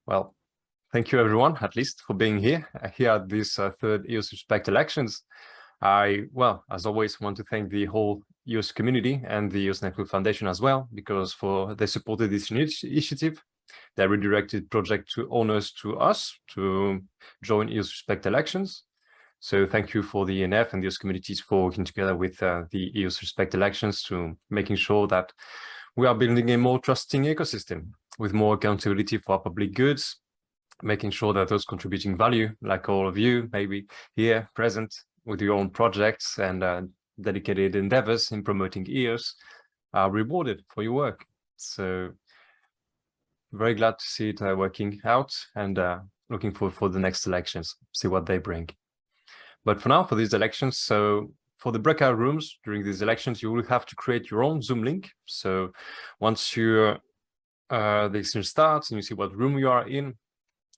Well, thank you everyone, at least, for being here at this third EOS Respect elections. Well, as always, want to thank the whole EOS community and the EOS Network Foundation as well, because they supported this initiative. They redirected project owners to us to join EOS Respect elections. So thank you for the ENF and the EOS communities for working together with the EOS Respect elections to making sure that we are building a more trusting ecosystem with more accountability for our public goods, making sure that those contributing value, like all of you, maybe here present with your own projects and dedicated endeavors in promoting EOS, are rewarded for your work. So very glad to see it working out, and looking forward for the next elections, see what they bring. But for now, for these elections, so for the breakout rooms during these elections, you will have to create your own Zoom link. So once the exchange starts and you see what room you are in,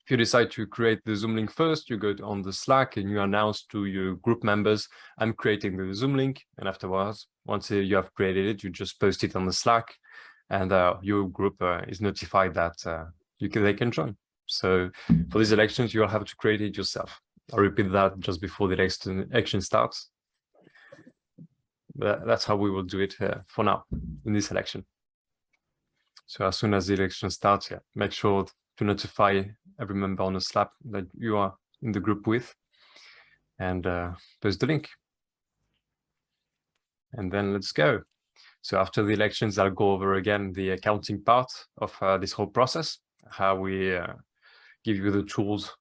if you decide to create the Zoom link first, you go on the Slack and you announce to your group members, I'm creating the Zoom link. And afterwards, once you have created it, you just post it on the Slack, and your group is notified that they can join. So for these elections, you'll have to create it yourself. I'll repeat that just before the election starts. But that's how we will do it for now in this election. So as soon as the election starts, make sure to notify every member on the Slack that you are in the group with, and post the link. And then let's go. So after the elections, I'll go over again the accounting part of this whole process, how we give you the tools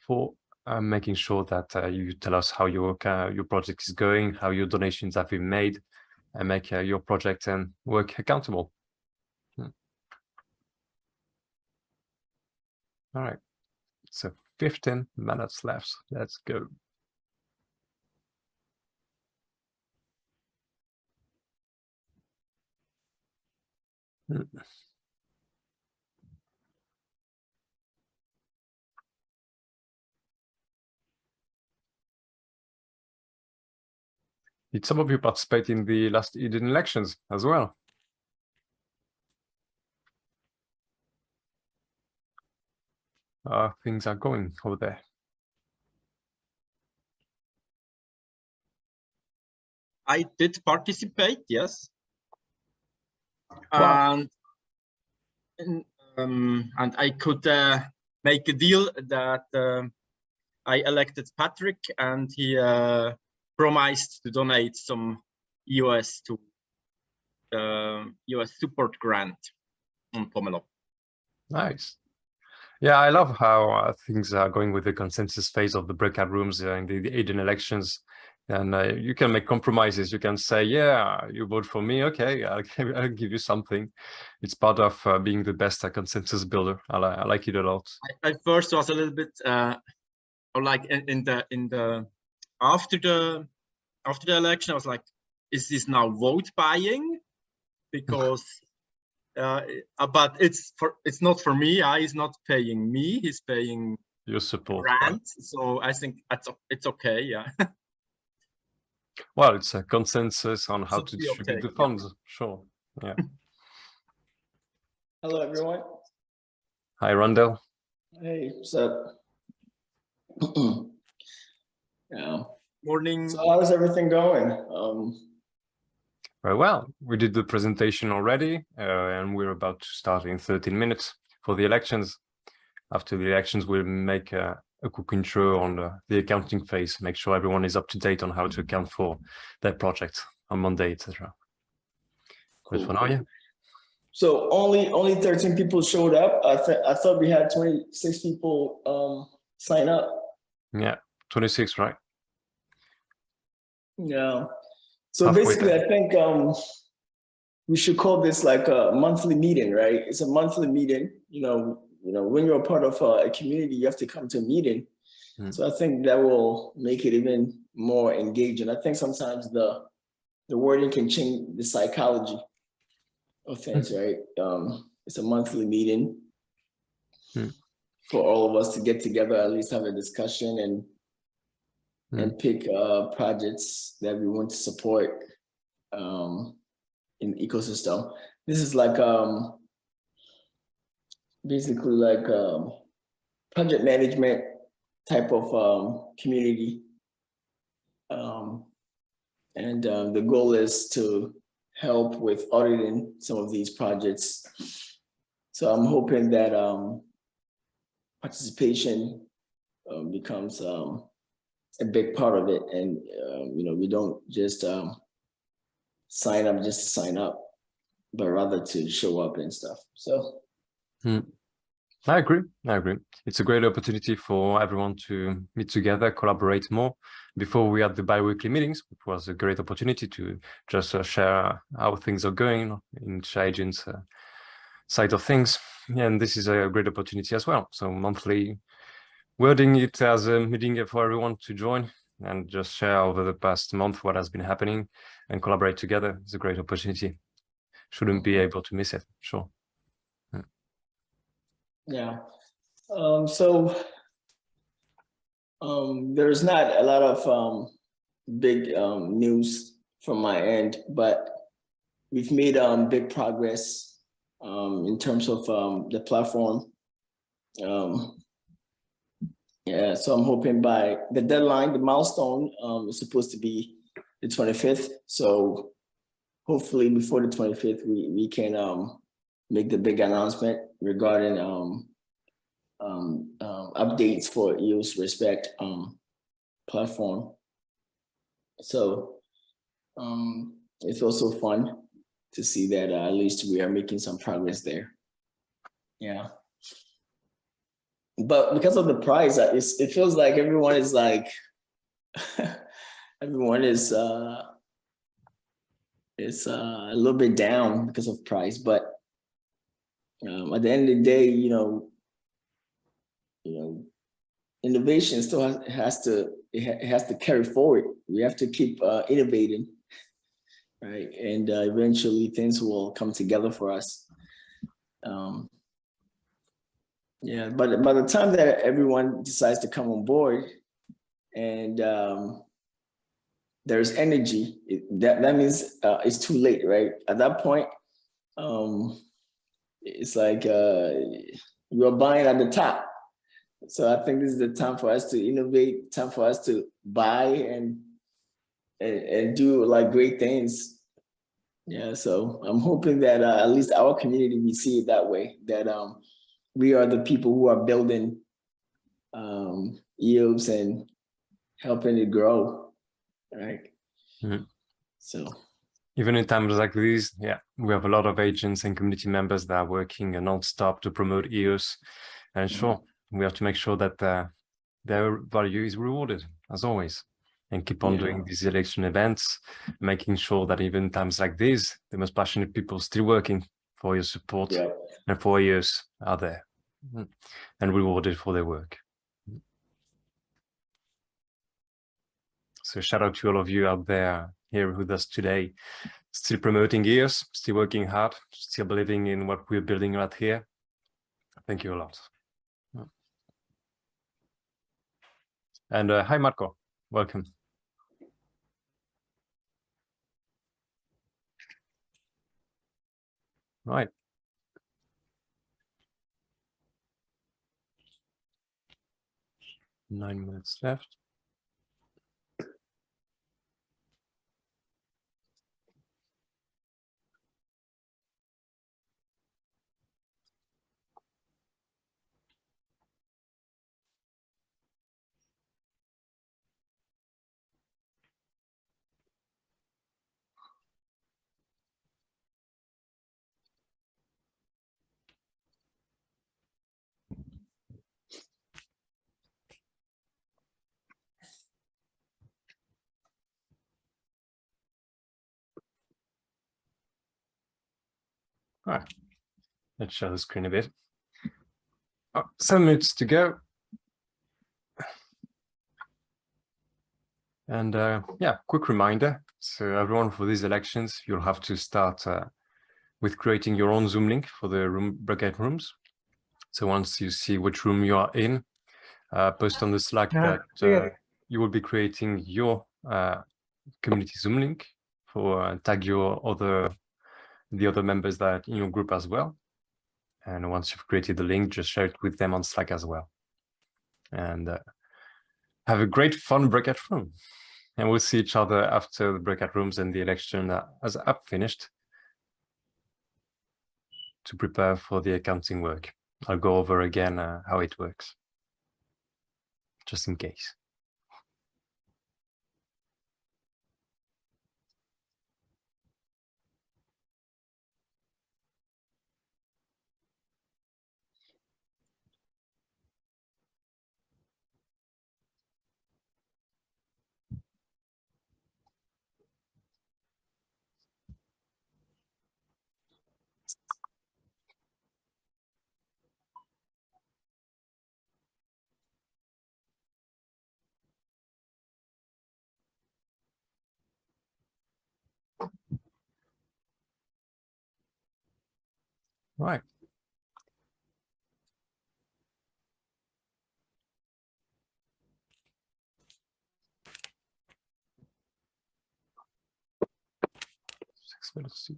for making sure that you tell us how your project is going, how your donations have been made, and make your project and work accountable. All right, so 15 minutes left. Let's go. Did some of you participate in the last Eden elections as well? Things are going over there. I did participate, yes. Wow. And I could make a deal that I elected Patrick, and he promised to donate some EOS to the EOS Support grant on Pomelo. Nice. Yeah, I love how things are going with the consensus phase of the breakout rooms in the Eden elections. And you can make compromises. You can say, yeah, you vote for me. Okay, I'll give you something. It's part of being the best consensus builder. I like it a lot. I first was a little bit like in the after the election, I was like, is this now vote buying? Because but it's not for me. He's not paying me. He's paying your support grant. right? So I think it's okay. Yeah. Well, it's a consensus on how to distribute the funds. Yeah. Sure. Yeah. Hello, everyone. Hi, Rondell. Hey, what's up? Yeah. Morning. So how is everything going? Very well. We did the presentation already, and we're about to start in 13 minutes for the elections. After the elections, we'll make a quick intro on the accounting phase, make sure everyone is up to date on how to account for their project on Monday, etc. Cool. But for now, yeah. So only 13 people showed up. I thought we had 26 people sign up. Yeah, 26, right? Yeah. So halfway basically, there. I think we should call this like a monthly meeting, right? It's a monthly meeting. You know, when you're a part of a community, you have to come to a meeting. So I think that will make it even more engaging. I think sometimes the wording can change the psychology of things, right? It's a monthly meeting for all of us to get together, at least have a discussion and pick projects that we want to support in the ecosystem. This is like basically like project management type of community. And the goal is to help with auditing some of these projects. So I'm hoping that participation becomes a big part of it, and you know, we don't just sign up just to sign up, but rather to show up and stuff. So I agree. It's a great opportunity for everyone to meet together, collaborate more. Before we had the bi-weekly meetings, it was a great opportunity to just share how things are going in each agent's side of things. And this is a great opportunity as well. So monthly, wording it as a meeting for everyone to join and just share over the past month what has been happening and collaborate together. It's a great opportunity. Shouldn't be able to miss it, sure. Yeah. There's not a lot of big news from my end, but we've made big progress in terms of the platform. Yeah, so I'm hoping by the deadline, the milestone is supposed to be the 25th. So hopefully before the 25th, we can make the big announcement regarding updates for EOS Respect platform. So it's also fun to see that at least we are making some progress there. Yeah. But because of the price, it feels like everyone is like, everyone is a little bit down because of price. But at the end of the day, you know, innovation still has to carry forward. We have to keep innovating, right? And eventually things will come together for us. Yeah, but by the time that everyone decides to come on board and there's energy, that means it's too late, right? At that point, it's like you're buying at the top. So I think this is the time for us to innovate, time for us to buy and do like great things. Yeah, so I'm hoping that at least our community, we see it that way, that we are the people who are building EOS and helping it grow, right? So even in times like these, yeah, we have a lot of agents and community members that are working non-stop to promote EOS, and sure, we have to make sure that their value is rewarded as always, and keep on doing these election events, making sure that even in times like these, the most passionate people still working for your support and for EOS are there and rewarded for their work. So shout out to all of you out there here with us today, still promoting EOS, still working hard, still believing in what we're building right here. Thank you a lot. And hi, Marco, welcome. Right. Nine minutes left. All right, let's share the screen a bit. 7 minutes to go. And yeah, quick reminder. So everyone, for these elections, you'll have to start with creating your own Zoom link for the breakout rooms. So once you see which room you are in, post on the Slack that you will be creating your community Zoom link for tag the other members that in your group as well. And once you've created the link, just share it with them on Slack as well. And have a great fun breakout room. And we'll see each other after the breakout rooms and the election as app finished to prepare for the accounting work. I'll go over again how it works, just in case. Right. Let's see.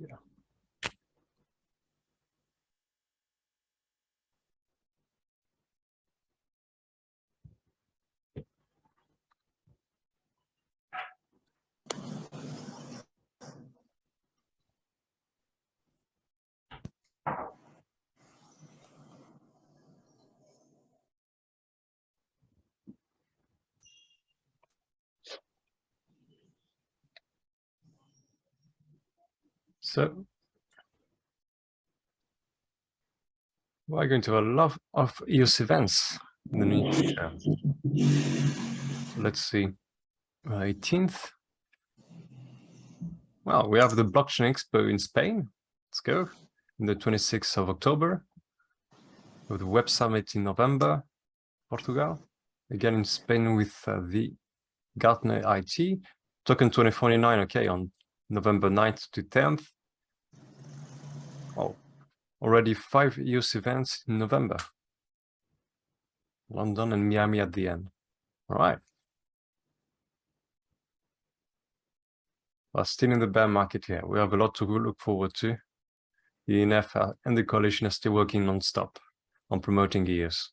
So we're going to have a lot of EOS events in the near future. Let's see, 18th. Well, we have the Blockchain Expo in Spain. Let's go. On the 26th of October. We have the Web Summit in November, Portugal. Again in Spain with the Gartner IT. Token 2049, okay, on November 9th to 10th. Oh, already 5 EOS events in November. London and Miami at the end. All right. Well, still in the bear market here. We have a lot to look forward to. The ENF and the coalition are still working non-stop on promoting EOS.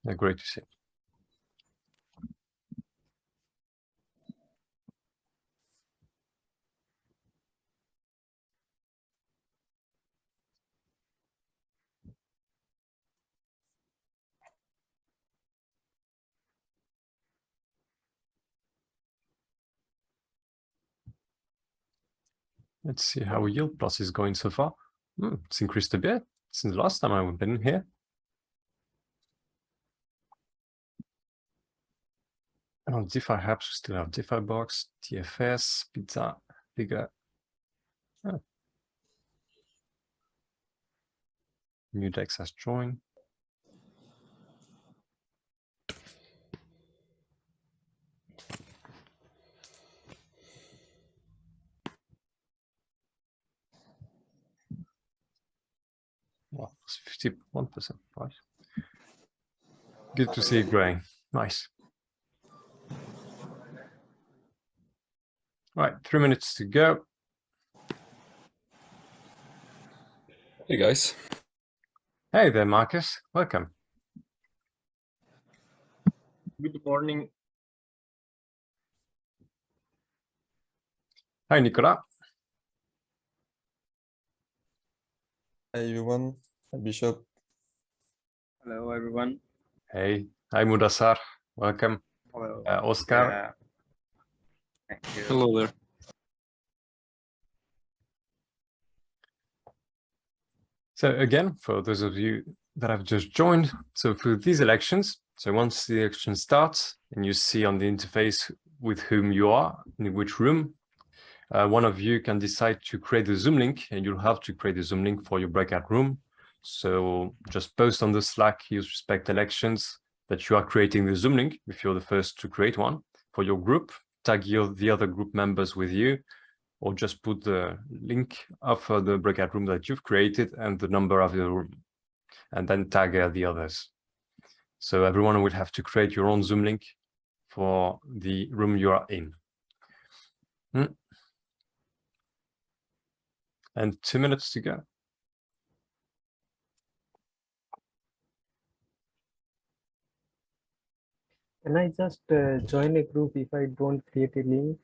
They're great to see. Let's see how Yield Plus is going so far. It's increased a bit since the last time I've been here. And on DeFi apps, we still have DeFi Box, TFS, Pizza, Bigger. Oh. New Dex has joined. Well, it's 51%, right? Good to see it growing. Nice. All right, 3 minutes to go. Hey guys. Hey there, Marcus. Welcome. Good morning. Hi, Nicolas. Hi everyone. Hi Bishop. Hello, everyone. Hey, hi, Mudassar. Welcome. Hello. Oscar. Thank you. Hello there. So again, for those of you that have just joined, so for these elections, so once the election starts and you see on the interface with whom you are, in which room, one of you can decide to create the Zoom link, and you'll have to create a Zoom link for your breakout room. So just post on the Slack, EOS Respect Elections, that you are creating the Zoom link if you're the first to create one for your group, tag the other group members with you, or just put the link of the breakout room that you've created and the number of the room, and then tag the others. So everyone will have to create your own Zoom link for the room you are in. And 2 minutes to go. Can I just join a group if I don't create a link?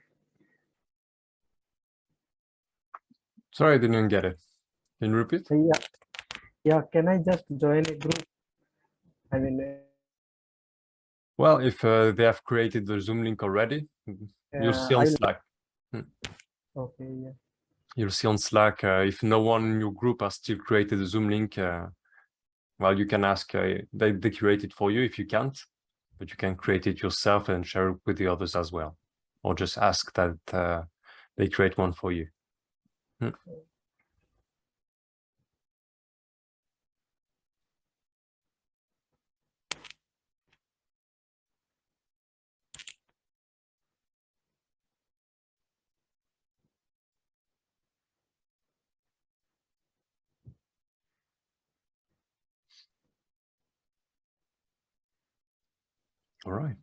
Sorry, I didn't get it. Can you repeat? Yeah. Can I just join a group? I mean, Well, if they have created the Zoom link already, you'll see on Slack. okay, yeah. You'll see on Slack, if no one in your group has still created a Zoom link, well, you can ask, they create it for you if you can't, but you can create it yourself and share it with the others as well. Or just ask that they create one for you. All right.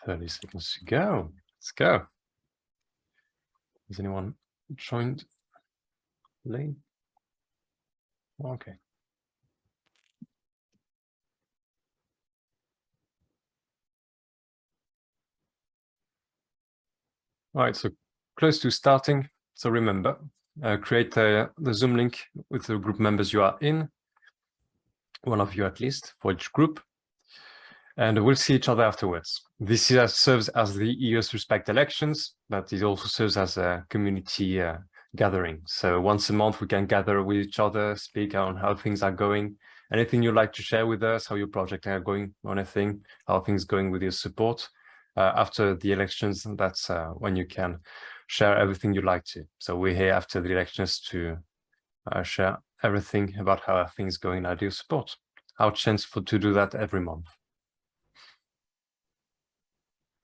"30 seconds to go. Let's go." Has anyone joined late? Okay. All right, so close to starting. So remember, create the Zoom link with the group members you are in, one of you at least for each group, and we'll see each other afterwards. This serves as the EOS Respect elections, but it also serves as a community gathering. So once a month, we can gather with each other, speak on how things are going, anything you'd like to share with us, how your project are going, anything, how things going with your support. After the elections, that's when you can share everything you'd like to. So we're here after the elections to share everything about how things going at your support. Our chance to do that every month.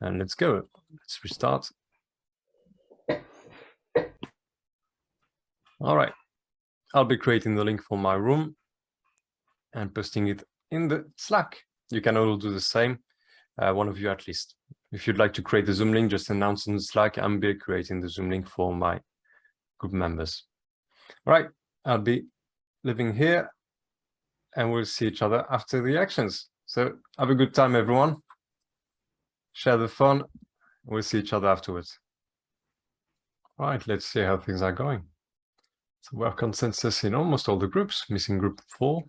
And let's go. Let's restart. All right. I'll be creating the link for my room and posting it in the Slack. You can all do the same, one of you at least. If you'd like to create the Zoom link, just announce in the Slack. I'm be creating the Zoom link for my group members. All right. I'll be living here and we'll see each other after the actions. So have a good time, everyone. Share the fun. We'll see each other afterwards. All right, let's see how things are going. So we have consensus in almost all the groups, missing group 4.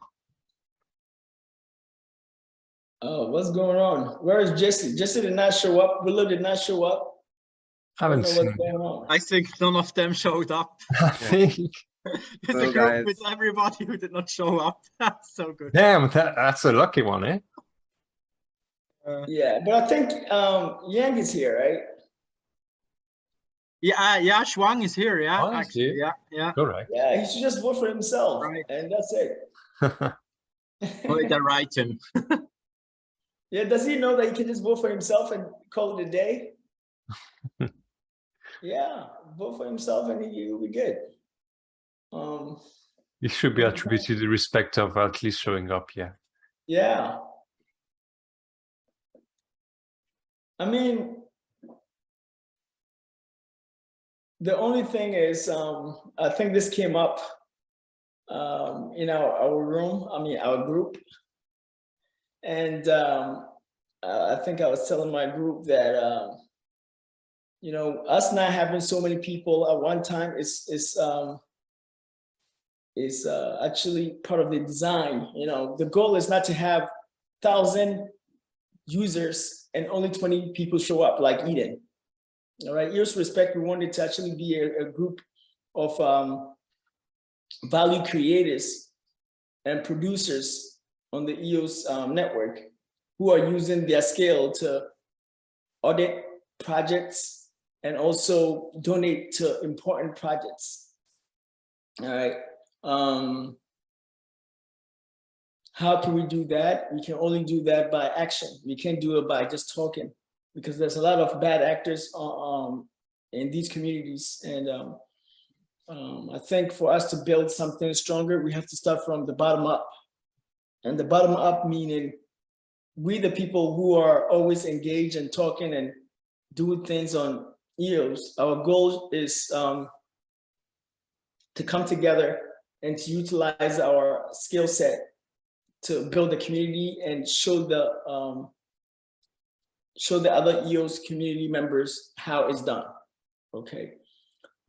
Oh, what's going on? Where is Jesse? Jesse did not show up. Willow did not show up. I haven't seen what's going on. I think none of them showed up. I think. It's Hello, a group guys. with everybody who did not show up. That's so good. Damn, that's a lucky one, eh? Yeah, but I think Yang is here, right? Yeah, Shuang is here. Yeah, Oh, he's actually, here. yeah. All right. Yeah, he should just vote for himself, Right. and that's it. Oh, they write him. Yeah, does he know that he can just vote for himself and call it a day? Yeah, vote for himself and he'll be good. It should be attributed to the respect of at least showing up, yeah. Yeah. I mean, the only thing is, I think this came up in our room, our group. And I think I was telling my group that, us not having so many people at one time is actually part of the design. The goal is not to have 1,000 users and only 20 people show up like Eden. All right, EOS Respect, we wanted to actually be a group of value creators and producers on the EOS network who are using their scale to audit projects and also donate to important projects. All right. How can we do that? We can only do that by action. We can't do it by just talking, because there's a lot of bad actors in these communities. And I think for us to build something stronger, we have to start from the bottom up. And the bottom up meaning we, the people who are always engaged and talking and doing things on EOS, our goal is to come together and to utilize our skill set to build the community and show the other EOS community members how it's done. Okay.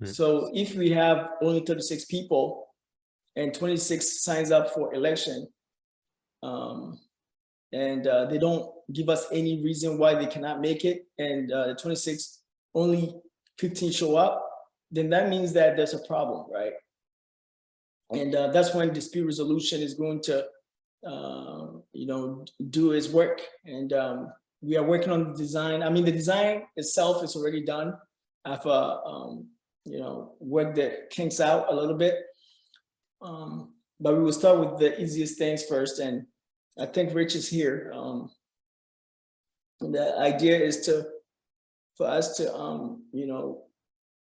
So if we have only 36 people and 26 signs up for election, and they don't give us any reason why they cannot make it, and the 26 only 15 show up, then that means that there's a problem, right? And that's when dispute resolution is going to, do its work. And we are working on the design. I mean, the design itself is already done. I've, worked the kinks out a little bit. But we will start with the easiest things first. And I think Rich is here. The idea is for us to,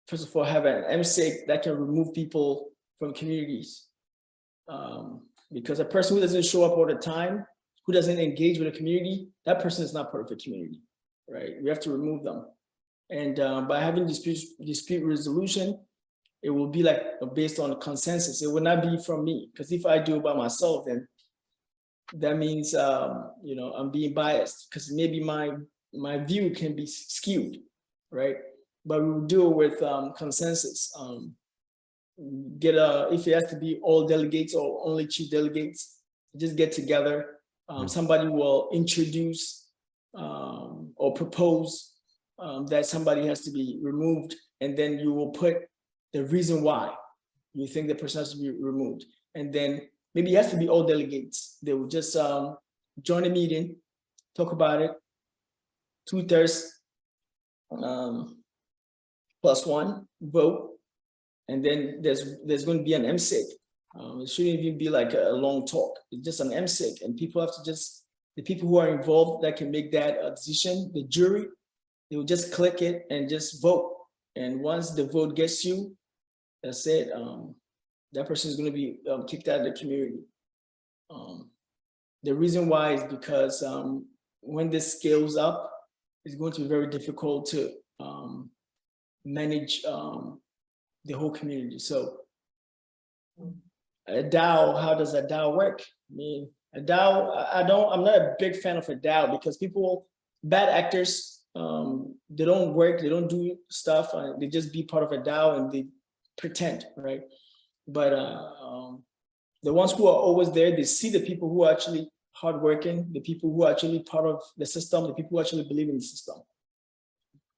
first of all, have an MSIG that can remove people from communities. Because a person who doesn't show up all the time, who doesn't engage with the community, that person is not part of the community, right? We have to remove them. And by having dispute resolution, it will be like based on consensus. It will not be from me, because if I do it by myself, then that means I'm being biased, because maybe my view can be skewed, right? But we will do it with consensus. If it has to be all delegates or only 2 delegates, just get together. Somebody will introduce or propose that somebody has to be removed, and then you will put the reason why you think the person has to be removed. And then maybe it has to be all delegates. They will just join a meeting, talk about it, 2/3 +1 vote, and then there's going to be an MSIG. It shouldn't even be like a long talk. It's just an MSIG, and people have to the people who are involved that can make that decision, the jury, they will just click it and just vote. And once the vote gets you, that's it. That person is going to be kicked out of the community. The reason why is because when this scales up, it's going to be very difficult to manage the whole community. So a DAO, how does a DAO work? I mean, a DAO, I'm not a big fan of a DAO, because bad actors, they don't work, they don't do stuff, they just be part of a DAO and they pretend, right? But the ones who are always there, they see the people who are actually hardworking, the people who are actually part of the system, the people who actually believe in the system.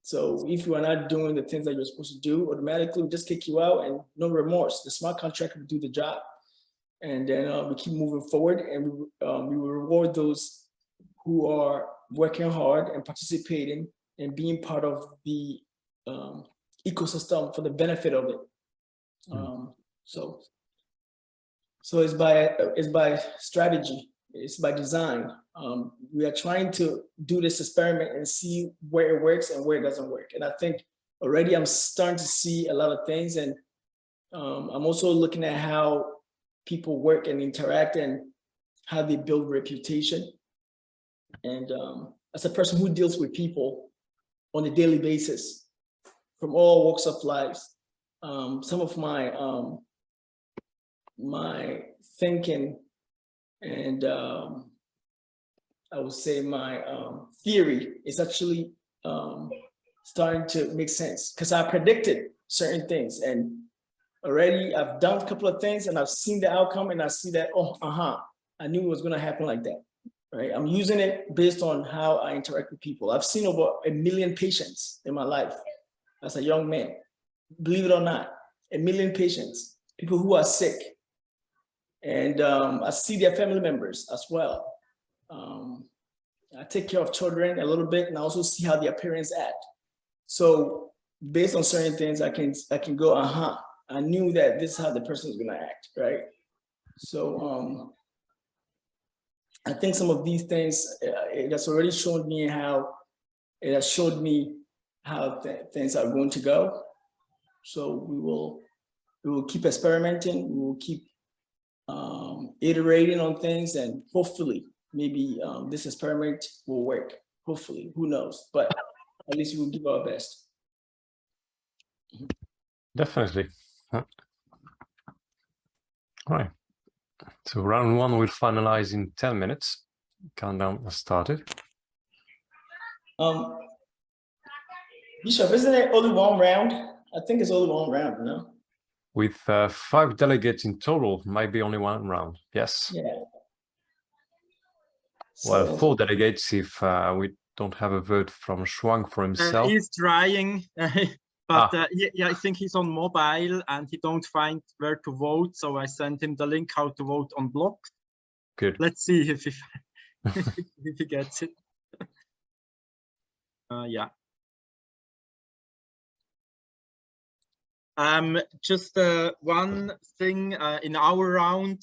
So if you are not doing the things that you're supposed to do, automatically we just kick you out, and no remorse. The smart contract will do the job. And then we keep moving forward, and we will reward those who are working hard and participating and being part of the ecosystem for the benefit of it. So it's by strategy, it's by design. We are trying to do this experiment and see where it works and where it doesn't work. And I think already I'm starting to see a lot of things, and I'm also looking at how people work and interact and how they build reputation. And as a person who deals with people on a daily basis from all walks of life, some of my my thinking and I would say my theory is actually starting to make sense, because I predicted certain things, and already I've done a couple of things and I've seen the outcome, and I see that, I knew it was going to happen like that, right? I'm using it based on how I interact with people. I've seen over 1 million patients in my life as a young man. Believe it or not, 1 million patients, people who are sick. And I see their family members as well. I take care of children a little bit, and I also see how their parents act. So based on certain things, I can go, I knew that this is how the person is gonna act, right? So I think some of these things, it has already shown me how, it has showed me how things are going to go. So we will keep experimenting, we will keep iterating on things, and hopefully maybe this experiment will work. Hopefully, who knows? But at least we'll give our best. Definitely. All right. So round one will finalize in 10 minutes. Countdown has started. Bishop, isn't it only one round? I think it's only one round, no? With 5 delegates in total, might be only one round. Yes. Yeah. Well, So, 4 delegates if we don't have a vote from Schwang for himself. He's trying, but yeah, I think he's on mobile and he don't find where to vote. So I sent him the link how to vote on block. Good. Let's see if he, if he gets it. Yeah. Just one thing in our round,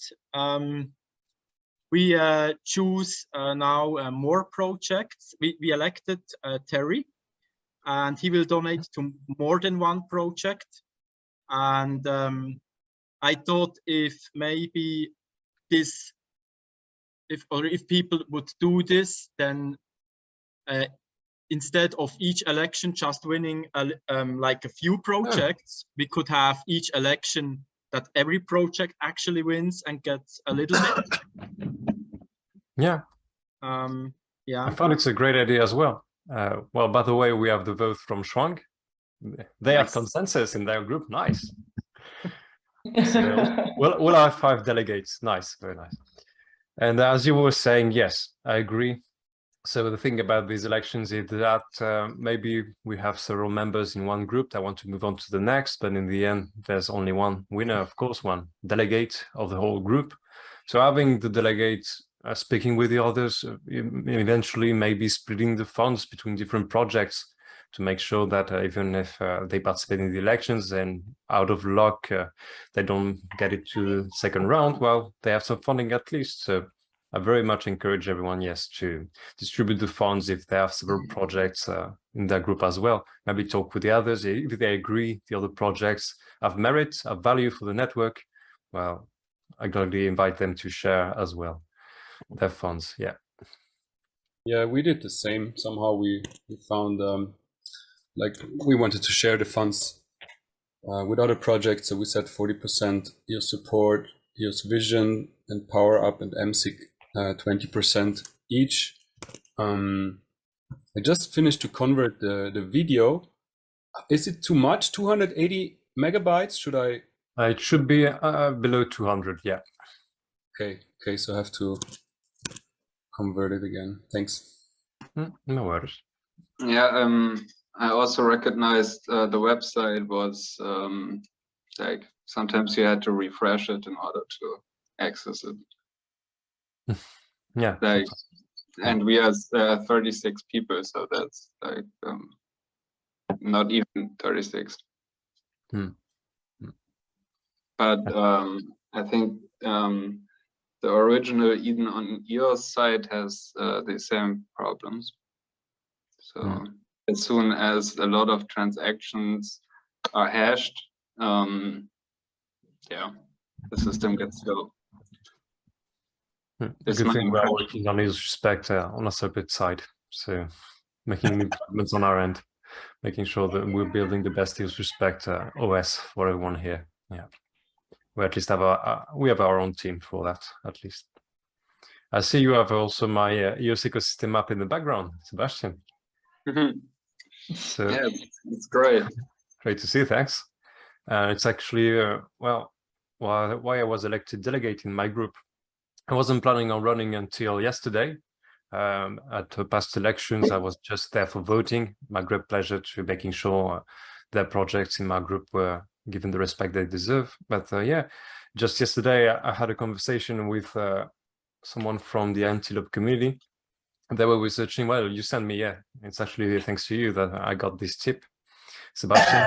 we choose now more projects. We elected Terry, and he will donate to more than one project. And I thought if maybe this, if people would do this, then instead of each election just winning like a few projects, we could have each election that every project actually wins and gets a little bit. Yeah. Yeah. I found it's a great idea as well. Well, by the way, we have the vote from Schwang. They have consensus in their group. Nice. So we'll have 5 delegates. Nice, very nice. And as you were saying, yes, I agree. So the thing about these elections is that maybe we have several members in one group that want to move on to the next, but in the end, there's only one winner, of course, one delegate of the whole group. So having the delegates speaking with the others, eventually maybe splitting the funds between different projects to make sure that even if they participate in the elections and out of luck, they don't get it to the second round, well, they have some funding at least. So I very much encourage everyone, yes, to distribute the funds if they have several projects in their group as well. Maybe talk with the others. If they agree the other projects have merit, have value for the network, well, I gladly invite them to share as well their funds. Yeah. Yeah, we did the same. Somehow we found like we wanted to share the funds with other projects. So we said 40% EOS Support, EOS Vision, and Power Up and MSIG 20% each. I just finished to convert the video. Is it too much? 280 megabytes? Should I? It should be below 200. Yeah. Okay. So I have to convert it again. Thanks. No worries. Yeah, I also recognized the website was like sometimes you had to refresh it in order to access it. Yeah. Like, and we are 36 people, so that's like not even 36. But I think the original even on EOS side has the same problems. So as soon as a lot of transactions are hashed, yeah, the system gets slow. Good thing we're working on EOS Respect on a separate side. So making improvements on our end, making sure that we're building the best EOS Respect OS for everyone here. Yeah. We at least have we have our own team for that, at least. I see you have also my EOS ecosystem map in the background, Sebastian. So yeah, it's great. Great to see, thanks. It's actually, well, why I was elected delegate in my group. I wasn't planning on running until yesterday. At the past elections, I was just there for voting. My great pleasure to making sure their projects in my group were given the respect they deserve. But yeah, just yesterday, I had a conversation with someone from the Antelope community. They were researching, well, you sent me, yeah, it's actually thanks to you that I got this tip, Sebastian.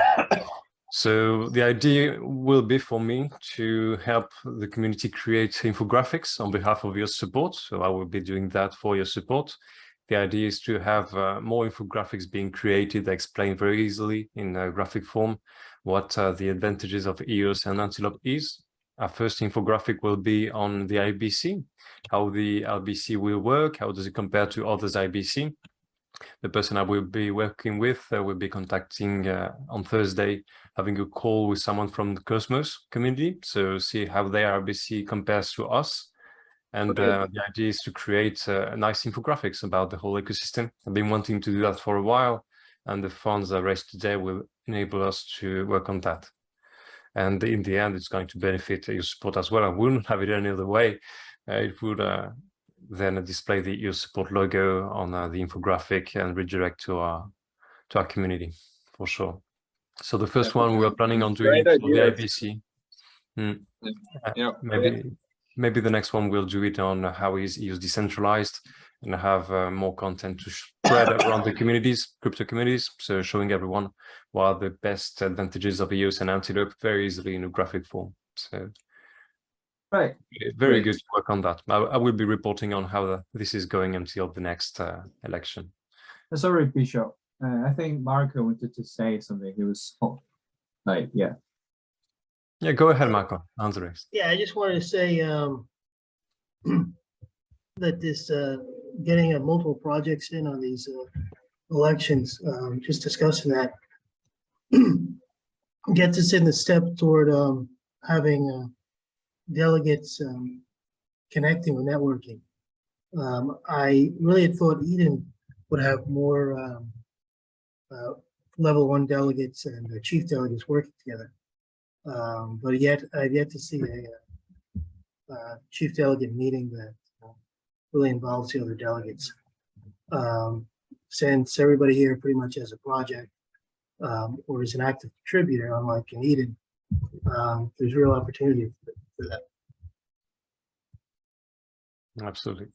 So the idea will be for me to help the community create infographics on behalf of EOS Support. So I will be doing that for EOS Support. The idea is to have more infographics being created that explain very easily in a graphic form what the advantages of EOS and Antelope is. our first infographic will be on the IBC, how the IBC will work, how does it compare to others IBC. The person I will be working with will be contacting on Thursday, having a call with someone from the Cosmos community, so see how their IBC compares to us. And the idea is to create nice infographics about the whole ecosystem. I've been wanting to do that for a while, and the funds I raised today will enable us to work on that. And in the end, it's going to benefit EOS Support as well. I wouldn't have it any other way. It would then display the EOS Support logo on the infographic and redirect to our community for sure. So the first one we are planning on doing for the IBC. Maybe the next one we'll do it on how is EOS decentralized and have more content to spread around the communities, crypto communities. So showing everyone what are the best advantages of EOS and Antelope very easily in a graphic form. So very good to work on that. I will be reporting on how this is going until the next election. Sorry, Bishop. I think Marco wanted to say something. He was Yeah, go ahead, Marco. Andres. Yeah, I just wanted to say that this getting multiple projects in on these elections, just discussing that, gets us in the step toward having delegates connecting or networking. I really had thought Eden would have more level 1 delegates and chief delegates working together. But I've yet to see a chief delegate meeting that really involves the other delegates. Since everybody here pretty much has a project or is an active contributor, unlike in Eden, there's real opportunity for that. Absolutely.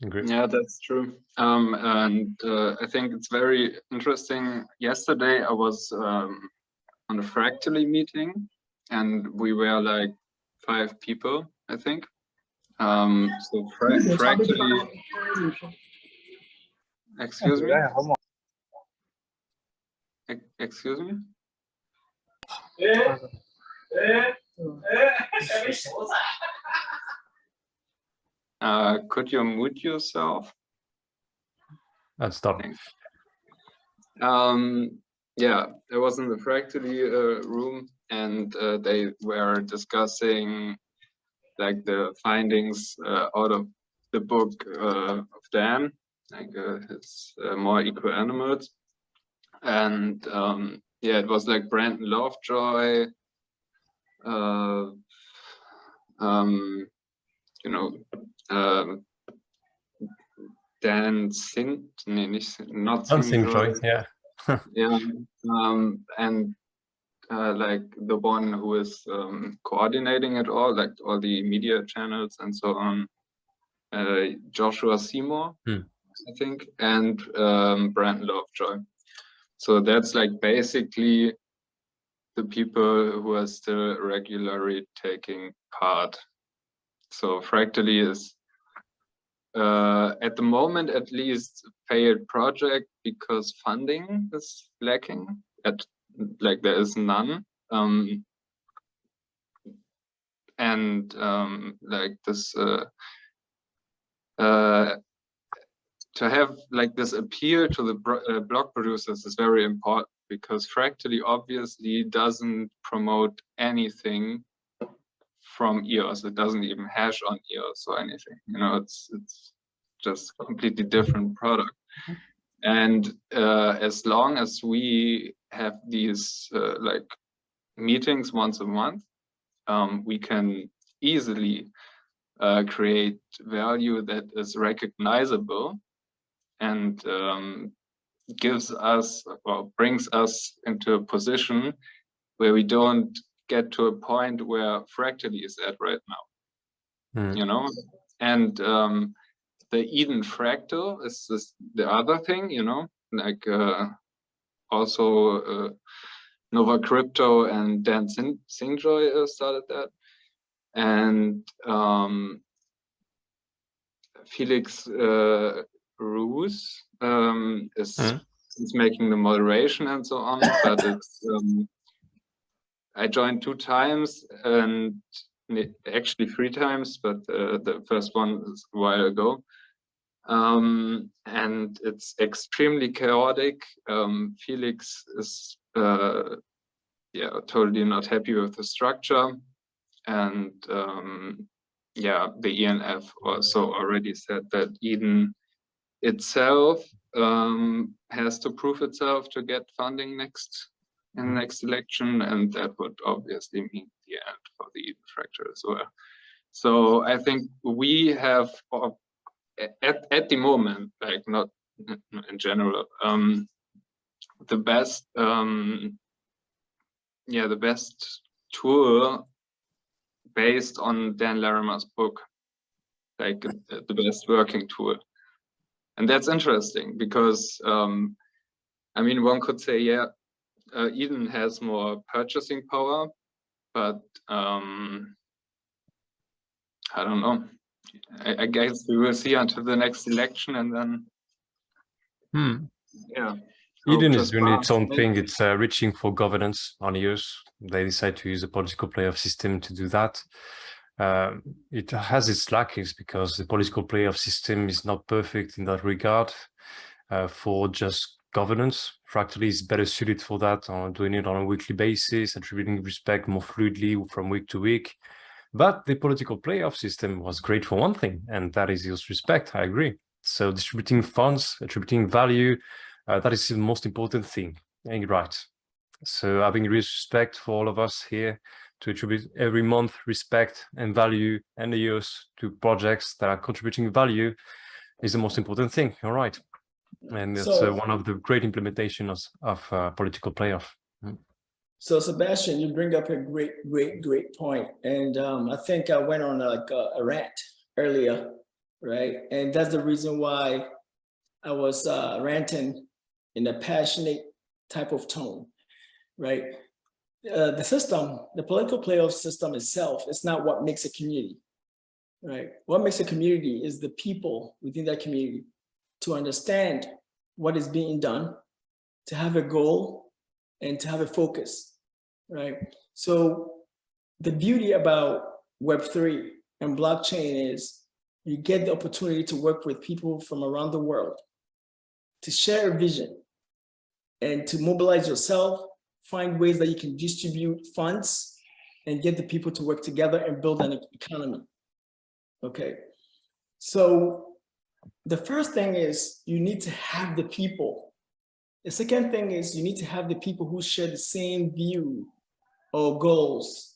Agree. Yeah, that's true. And I think it's very interesting. Yesterday I was on a Fractally meeting, and we were like 5 people, I think. So Fractally. Excuse me. Excuse me. Could you mute yourself? That's stop. Yeah, I was in the Fractally room, and they were discussing like the findings out of the book of Dan, like his More Equal Animals, and yeah, it was like Brandon Lovejoy, you know, Dan not Singjoy, yeah. Yeah, and like the one who is coordinating it all, like all the media channels and so on, Joshua Seymour, I think, and Brandon Lovejoy. So that's like basically the people who are still regularly taking part. So Fractally is at the moment at least a failed project because funding is lacking. Like there is none, and like this to have like this appeal to the blog producers is very important, because Fractally obviously doesn't promote anything from EOS. It doesn't even hash on EOS or anything. You know, it's just a completely different product. And as long as we have these like meetings once a month, we can easily create value that is recognizable and gives us or brings us into a position where we don't get to a point where Fractally is at right now. You know, and the Eden Fractal is the other thing, you know, like also Nova Crypto and Dan Singjoy started that, and Felix Roos is making the moderation and so on, but it's I joined 2 times and actually 3 times, but the first one is a while ago. And it's extremely chaotic. Felix is yeah, totally not happy with the structure. And yeah, the ENF also already said that Eden itself has to prove itself to get funding in the next election, and that would obviously mean the end for the Eden fracture as well. So I think we have at the moment, like not in general, the best yeah, the best tool based on Dan Larimer's book, like the best working tool. And that's interesting because I mean, one could say, yeah, Eden has more purchasing power, but I don't know. I guess we will see until the next election, and then yeah. Eden is doing its own thing. It's reaching for governance on EOS. They decide to use a political playoff system to do that. It has its lackings because the political playoff system is not perfect in that regard. For just governance, Fractally is better suited for that, on doing it on a weekly basis, attributing respect more fluidly from week to week. But the political playoff system was great for one thing, and that is EOS Respect. I agree. So distributing funds, attributing value, that is the most important thing. And you're right. So having respect for all of us here to attribute every month respect and value and the EOS to projects that are contributing value is the most important thing. All right. And it's one of the great implementations of political playoff. So Sebastian, you bring up a great point. And I think I went on like a rant earlier, right? And that's the reason why I was ranting in a passionate type of tone, right? The system, the political playoff system itself, is not what makes a community, right? What makes a community is the people within that community to understand what is being done, to have a goal, and to have a focus, right? So the beauty about Web3 and blockchain is you get the opportunity to work with people from around the world, to share a vision, and to mobilize yourself, find ways that you can distribute funds and get the people to work together and build an economy, okay? So the first thing is you need to have the people. The second thing is you need to have the people who share the same view or goals,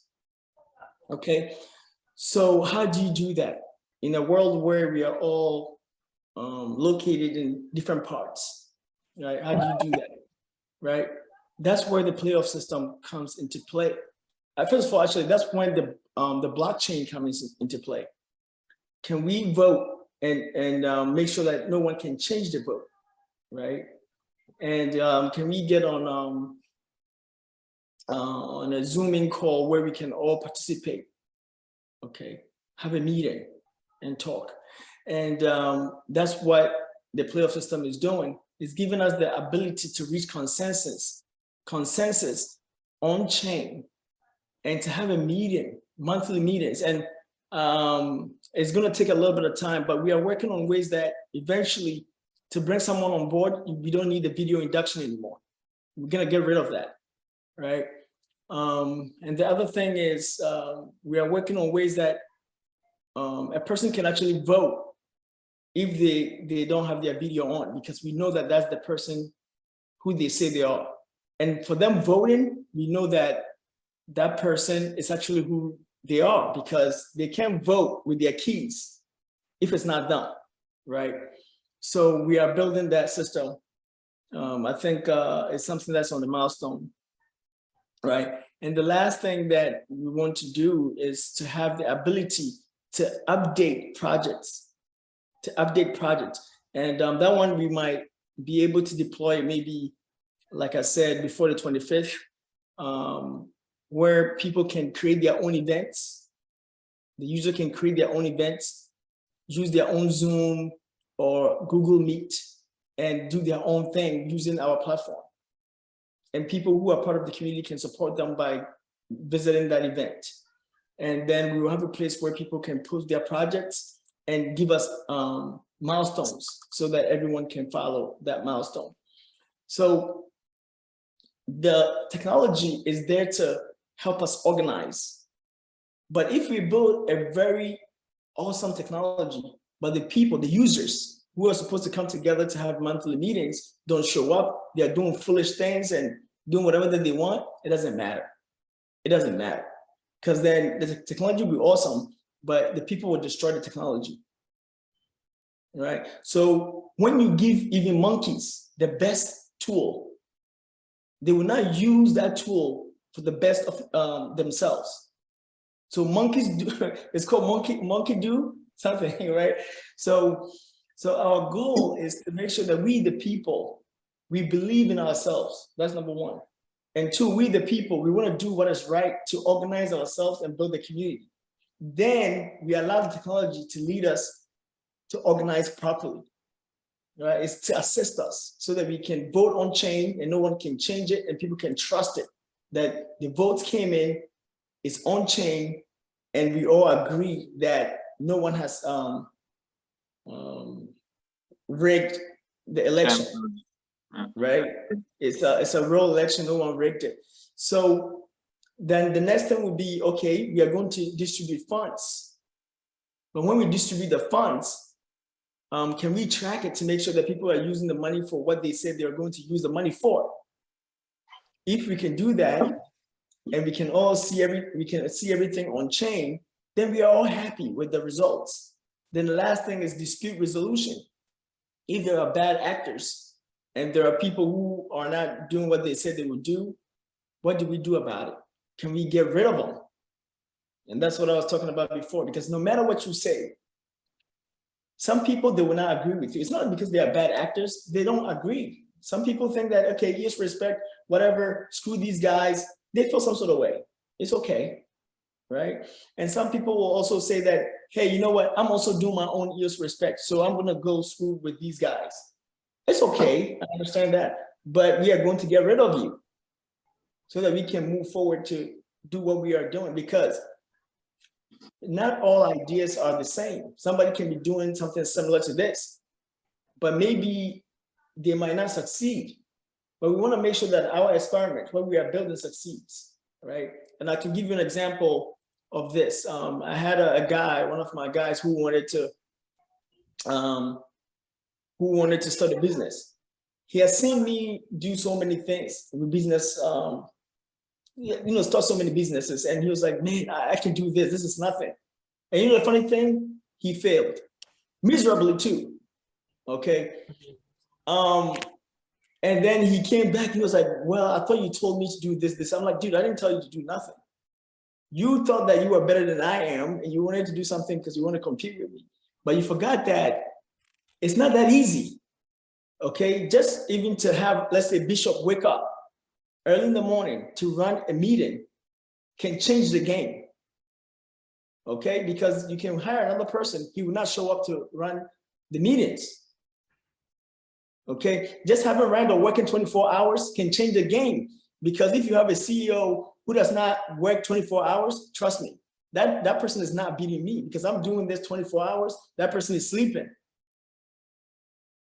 okay? So how do you do that? In a world where we are all located in different parts, right? How do you do that, right? That's where the playoff system comes into play. First of all, actually, that's when the blockchain comes into play. Can we vote and make sure that no one can change the vote, right? And can we get on a Zooming call where we can all participate, okay? Have a meeting and talk. And that's what the playoff system is doing. It's giving us the ability to reach consensus on chain, and to have a meeting, monthly meetings. And it's going to take a little bit of time, but we are working on ways that eventually, to bring someone on board, we don't need the video induction anymore. We're going to get rid of that, right? And the other thing is we are working on ways that a person can actually vote if they don't have their video on, because we know that that's the person who they say they are. And for them voting, we know that that person is actually who they are, because they can't vote with their keys if it's not done, right? So we are building that system. I think it's something that's on the milestone, right? And the last thing that we want to do is to have the ability to update projects, And that one we might be able to deploy maybe, like I said, before the 25th, where people can create their own events. The user can create their own events, use their own Zoom or Google Meet, and do their own thing using our platform. And people who are part of the community can support them by visiting that event. And then we will have a place where people can post their projects and give us milestones so that everyone can follow that milestone. So the technology is there to help us organize. But if we build a very awesome technology, but the people, the users who are supposed to come together to have monthly meetings don't show up, they're doing foolish things and doing whatever that they want, it doesn't matter. It doesn't matter. Because then the technology will be awesome, but the people will destroy the technology. Right? So when you give even monkeys the best tool, they will not use that tool for the best of themselves. So monkeys do, it's called monkey do something, right? So our goal is to make sure that we, the people, we believe in ourselves. That's number one. And two, we, the people, we want to do what is right to organize ourselves and build a community. Then we allow the technology to lead us to organize properly. Right? It's to assist us so that we can vote on chain and no one can change it and people can trust it. That the votes came in, it's on chain, and we all agree that no one has rigged the election, right? It's a real election, no one rigged it. So then the next thing would be, okay, we are going to distribute funds. But when we distribute the funds, can we track it to make sure that people are using the money for what they said they're going to use the money for? If we can do that, and we can all see everything on chain, then we are all happy with the results. Then the last thing is dispute resolution. If there are bad actors and there are people who are not doing what they said they would do, what do we do about it? Can we get rid of them? And that's what I was talking about before, because no matter what you say, some people, they will not agree with you. It's not because they are bad actors, they don't agree. Some people think that, okay, EOS respect, whatever, screw these guys, they feel some sort of way. It's okay, right? And some people will also say that, hey, you know what? I'm also doing my own EOS respect, so I'm gonna go screw with these guys. It's okay, I understand that, but we are going to get rid of you so that we can move forward to do what we are doing, because not all ideas are the same. Somebody can be doing something similar to this, but maybe they might not succeed. But we want to make sure that our experiment, what we are building, succeeds, right? And I can give you an example of this. I had a guy, one of my guys, who wanted to start a business. He has seen me do so many things with business, start so many businesses, and he was like, man, I can do this. This is nothing. And you know the funny thing? He failed miserably too. Okay. And then he came back, he was like, well, I thought you told me to do this. I'm like, dude, I didn't tell you to do nothing. You thought that you were better than I am, and you wanted to do something because you want to compete with me. But you forgot that it's not that easy, okay? Just even to have, let's say, Bishop wake up early in the morning to run a meeting can change the game, okay? Because you can hire another person, he will not show up to run the meetings. Okay, just having Randall working 24 hours can change the game, because if you have a CEO who does not work 24 hours, trust me, that person is not beating me, because I'm doing this 24 hours, that person is sleeping,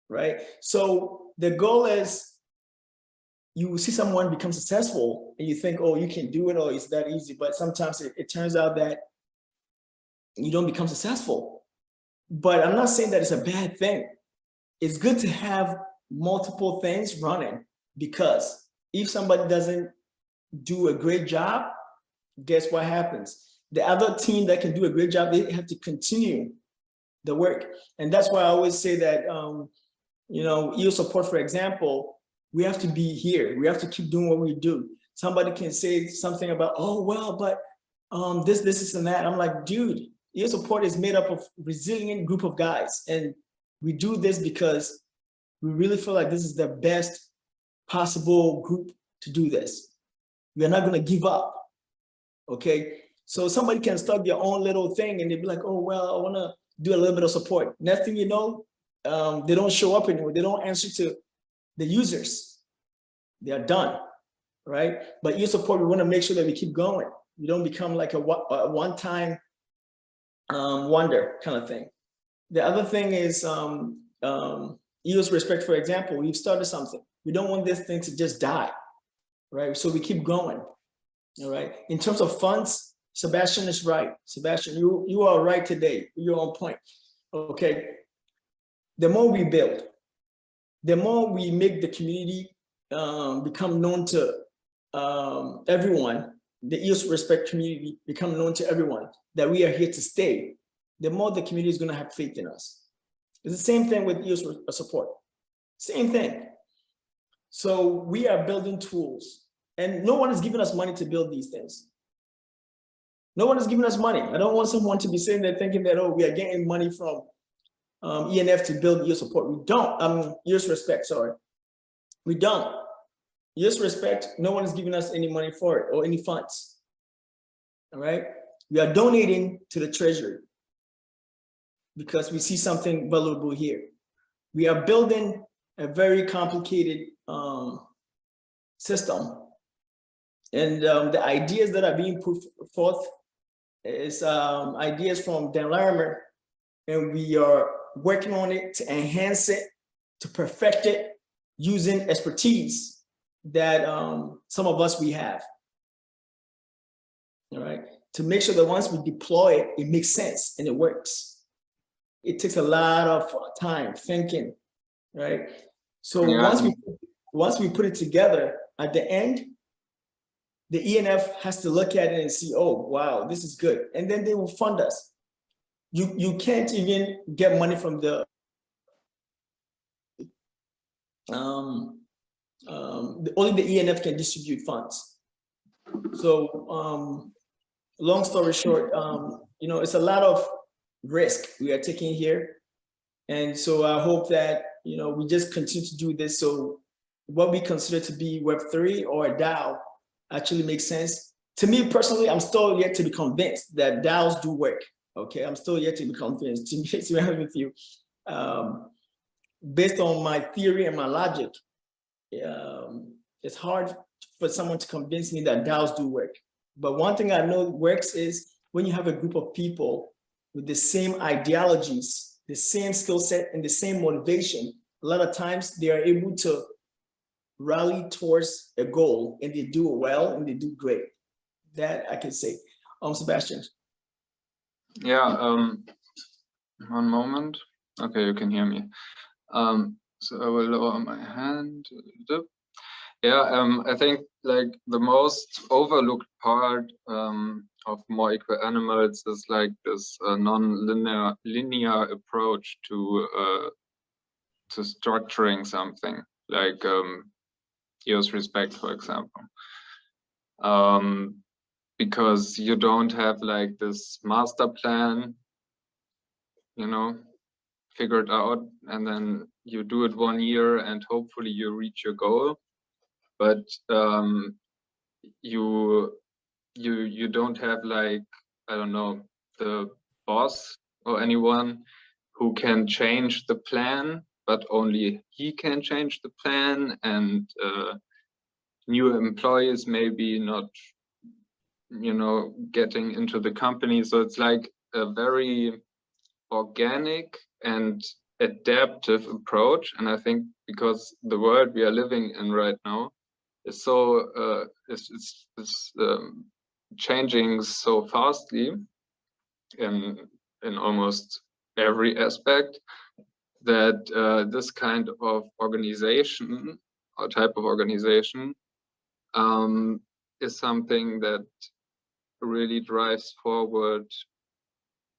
right? So the goal is, you see someone become successful and you think, oh, you can do it, or it's that easy, but sometimes it turns out that you don't become successful. But I'm not saying that it's a bad thing. It's good to have multiple things running, because if somebody doesn't do a great job, guess what happens? The other team that can do a great job, they have to continue the work. And that's why I always say that, EOS Support, for example, we have to be here. We have to keep doing what we do. Somebody can say something about, oh, well, but this, and that. I'm like, dude, EOS Support is made up of resilient group of guys. And we do this because we really feel like this is the best possible group to do this. We are not going to give up, okay? So somebody can start their own little thing and they'll be like, oh, well, I want to do a little bit of support. Next thing you know, they don't show up anymore. They don't answer to the users. They are done, right? But EOS Support, we want to make sure that we keep going. We don't become like a one-time wonder kind of thing. The other thing is EOS Respect, for example. We've started something. We don't want this thing to just die, right? So we keep going, all right? In terms of funds, Sebastian is right. Sebastian, you are right today. You're on point, okay? The more we build, the more we make the community become known to everyone, the EOS Respect community become known to everyone that we are here to stay, the more the community is going to have faith in us. It's the same thing with EOS Support. Same thing. So we are building tools, and no one is giving us money to build these things. No one is giving us money. I don't want someone to be sitting there thinking that, oh, we are getting money from ENF to build EOS Support. We don't. EOS Respect, sorry. We don't. EOS Respect, no one is giving us any money for it or any funds. All right? We are donating to the treasury because we see something valuable here. We are building a very complicated system. And the ideas that are being put forth is ideas from Dan Larimer, and we are working on it to enhance it, to perfect it, using expertise that some of us we have. All right, to make sure that once we deploy it, it makes sense and it works. It takes a lot of time thinking, right? So Yeah. once we put it together, at the end, the ENF has to look at it and see, oh, wow, this is good. And then they will fund us. You can't even get money from the, only the ENF can distribute funds. So long story short, you know, it's a lot of risk we are taking here. And so I hope that, you know, we just continue to do this. So what we consider to be Web3 or a DAO actually makes sense. To me personally, I'm still yet to be convinced that DAOs do work. Okay, I'm still yet to be convinced, to be honest with you. Based on my theory and my logic, it's hard for someone to convince me that DAOs do work. But one thing I know works is when you have a group of people with the same ideologies, the same skill set, and the same motivation, a lot of times they are able to rally towards a goal, and they do it well, and they do great. That I can say. Sebastian. Yeah, one moment. Okay, you can hear me. So I will lower my hand. Yeah, I think like the most overlooked part of more equal animals is like this non-linear approach to structuring something, like EOS Respect, for example. Because you don't have like this master plan, you know, figured out, and then you do it 1 year and hopefully you reach your goal. But you don't have like, I don't know, the boss or anyone who can change the plan, but only he can change the plan, and new employees maybe not, you know, getting into the company. So it's like a very organic and adaptive approach. And I think because the world we are living in right now is so it's changing so fastly in almost every aspect, that this kind of organization or type of organization is something that really drives forward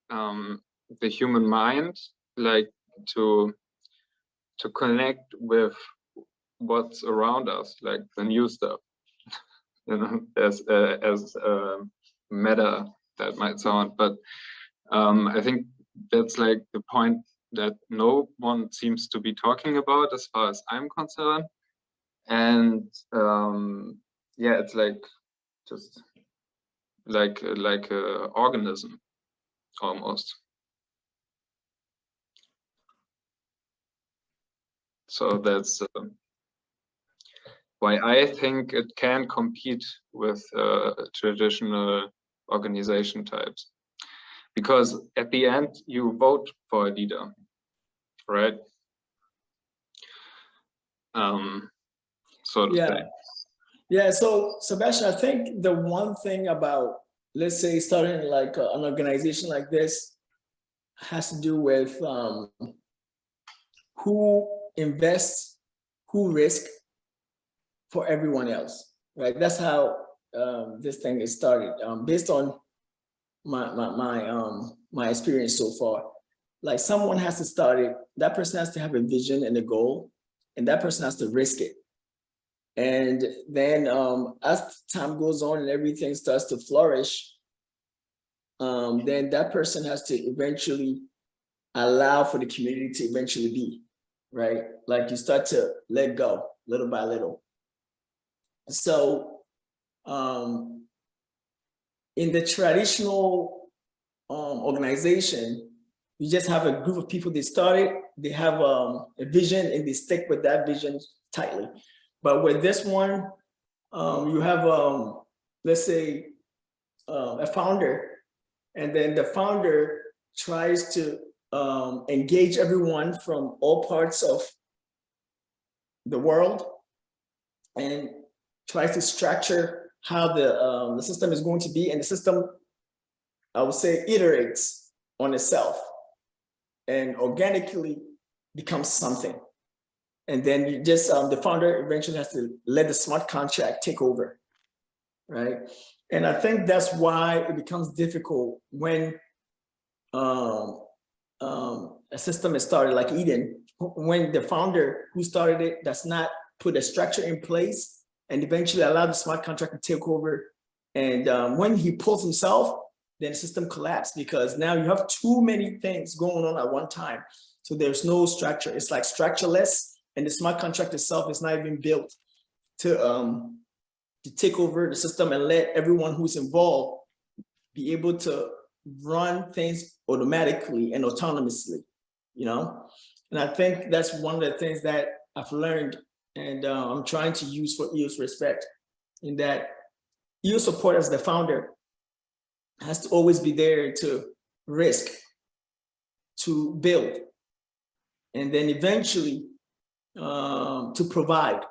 the human mind, like to connect with what's around us, like the new stuff. You know, as meta that might sound, but I think that's like the point that no one seems to be talking about as far as I'm concerned. And yeah, it's like just like a organism almost. So that's why I think it can compete with traditional organization types. Because at the end, you vote for a leader, right? So to say. Yeah, so Sebastian, I think the one thing about, let's say, starting like an organization like this has to do with who invests, who risks for everyone else, right? That's how this thing is started. Based on my experience so far, like someone has to start it. That person has to have a vision and a goal, and that person has to risk it. And then as time goes on and everything starts to flourish, then that person has to eventually allow for the community to eventually be, right? Like you start to let go little by little. So in the traditional organization, you just have a group of people, they started, they have a vision and they stick with that vision tightly. But with this one, you have, let's say, a founder, and then the founder tries to engage everyone from all parts of the world and tries to structure how the system is going to be. And the system, I would say, iterates on itself and organically becomes something. And then you just, the founder eventually has to let the smart contract take over, right? And I think that's why it becomes difficult when a system is started like Eden, when the founder who started it does not put a structure in place and eventually allow the smart contract to take over. And when he pulls himself, then the system collapses, because now you have too many things going on at one time. So there's no structure. It's like structureless, and the smart contract itself is not even built to take over the system and let everyone who's involved be able to run things automatically and autonomously, you know? And I think that's one of the things that I've learned, and I'm trying to use for EOS Respect, in that EOS Support as the founder has to always be there to risk, to build, and then eventually to provide,